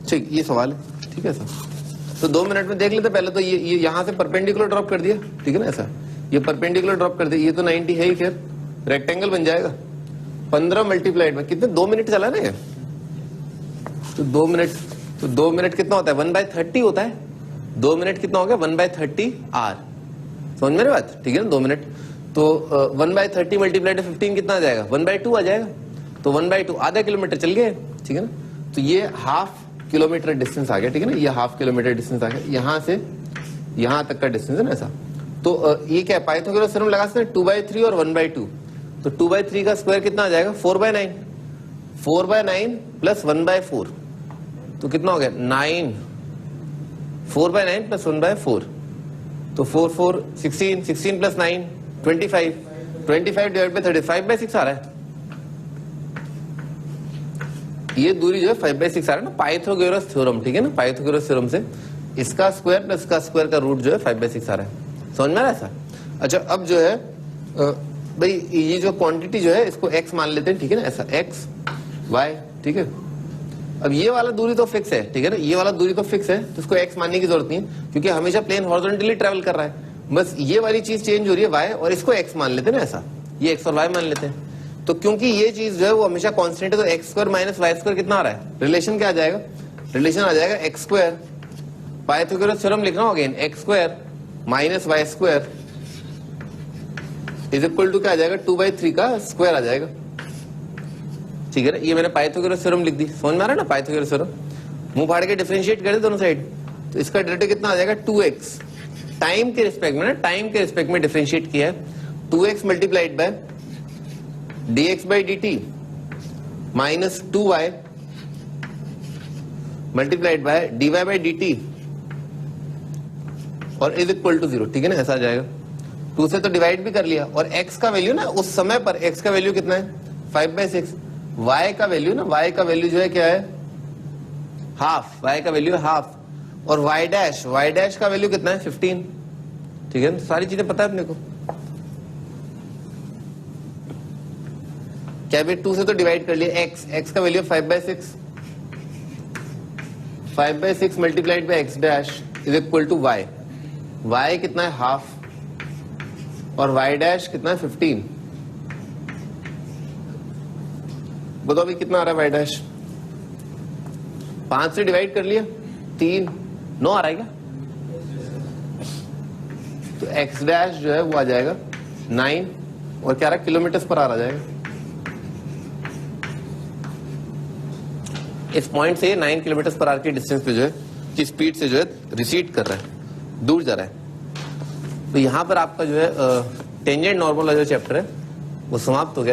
ठीक, ये सवाल है, ठीक है सर। तो 2 मिनट में देख लेते पहले तो ये यहाँ से परपेंडिकुलर ड्रॉप कर दिया, ठीक है ना ऐसा, ये परपेंडिकुलर ड्रॉप कर दिया, ये तो 90 है ही, खैर रेक्टेंगल बन जाएगा। 15 मल्टीप्लाइड में कितने, 2 मिनट चला ना ये, तो 2 मिनट कितना होता है, 1/30 होता है। 2 मिनट कितना हो गया, 1/30 आर, समझ मेरी बात, ठीक है ना। 2 मिनट तो 1/30 मल्टीप्लाइड 15 कितना आ जाएगा, 1/2 आ जाएगा। तो 1/2 आधा किलोमीटर चल गए, ठीक है ना। तो ये हाफ किलोमीटर डिस्टेंस आ गया, ठीक है ना, ये हाफ किलोमीटर डिस्टेंस आ गया, यहाँ से यहाँ तक का डिस्टेंस है ना ऐसा। तो ये क्या है, पाइथागोरस थ्योरम लगा सकते हैं, 2/3 और 1/2। तो 2/3 का स्क्वायर कितना आ जाएगा, 4/9, 4/9 प्लस 1/4, तो कितना हो गया 9, 4/9 प्लस 1/4, तो 4 4 16, 16 प्लस 9 25, 25 डिवाइड बाई 30, 5/6 आ रहा है। ये दूरी जो है 5/6 आ रहा है ना, पाइथागोरस थ्योरम, ठीक है ना, पाइथागोरस थ्योरम से इसका स्क्वायर प्लस इसका स्क्वायर का रूट जो है 5/6 आ रहा है, समझ में आ रहा है ऐसा। अच्छा, अब जो है भाई ये जो क्वांटिटी जो है इसको x मान लेते हैं, ठीक है ना ऐसा, x y, ठीक है। अब ये वाला दूरी तो फिक्स है, ठीक है ना, ये वाला दूरी तो फिक्स है, तो इसको x मानने की जरूरत नहीं है, क्योंकि हमेशा प्लेन हॉरिजॉन्टली ट्रेवल कर रहा है। बस ये वाली चीज चेंज हो रही है y, और इसको x मान लेते हैं ना ऐसा, ये x और y मान लेते हैं। तो क्योंकि ये चीज जो है वो हमेशा कांस्टेंट है, तो x² माइनस y² कितना आ रहा है, रिलेशन क्या आ जाएगा, रिलेशन आ जाएगा x², पाइथागोरस थ्योरम लिख रहा हूं again, x² minus y² is equal to क्या आ जाएगा, 2/3 का स्क्वायर आ जाएगा, ठीक है ना। ये मैंने पाइथागोरस थ्योरम लिख दी, समझ में आ रहा है ना, पाइथागोरस थ्योरम। मुंह फाड़ के डिफरेंशिएट कर दे दोनों साइड, तो इसका डेरिवेटिव कितना आ जाएगा, 2x, टाइम के रिस्पेक्ट में ना, टाइम के रिस्पेक्ट में डिफरेंशिएट किया है, 2x multiplied by dx by dt minus 2y multiplied by dy by dt और इज इक्वल टू 0, ठीक है ना, ऐसा आ जाएगा। 2 से तो डिवाइड भी कर लिया, और x का वैल्यू ना उस समय पर x का वैल्यू कितना है, 5/6। y का वैल्यू ना, y का वैल्यू जो है क्या है, हाफ, y का वैल्यू है हाफ, और y डैश का वैल्यू कितना है, 15, ठीक है। सारी चीजें पता है अपने को, क्या भी 2 से तो डिवाइड कर लिया, x का value 5/6, 5/6 multiplied by x dash is equal to y, y कितना है हाफ, और वाई डैश कितना है 15। बताओ अभी कितना आ रहा है वाई डैश? 5 से डिवाइड कर लिया, 3, 9 आ रहा है क्या? तो एक्स डैश जो है वो आ जाएगा 9 और क्या आ रहा है, किलोमीटर पर आ जाएगा। इस पॉइंट से 9 किलोमीटर पर आवर की डिस्टेंस पे जो है की स्पीड से जो है रिसीड कर रहा है, दूर जा रहा है। तो यहां पर आपका जो है टेंजेंट नॉर्मल वाला जो चैप्टर है वो समाप्त हो गया।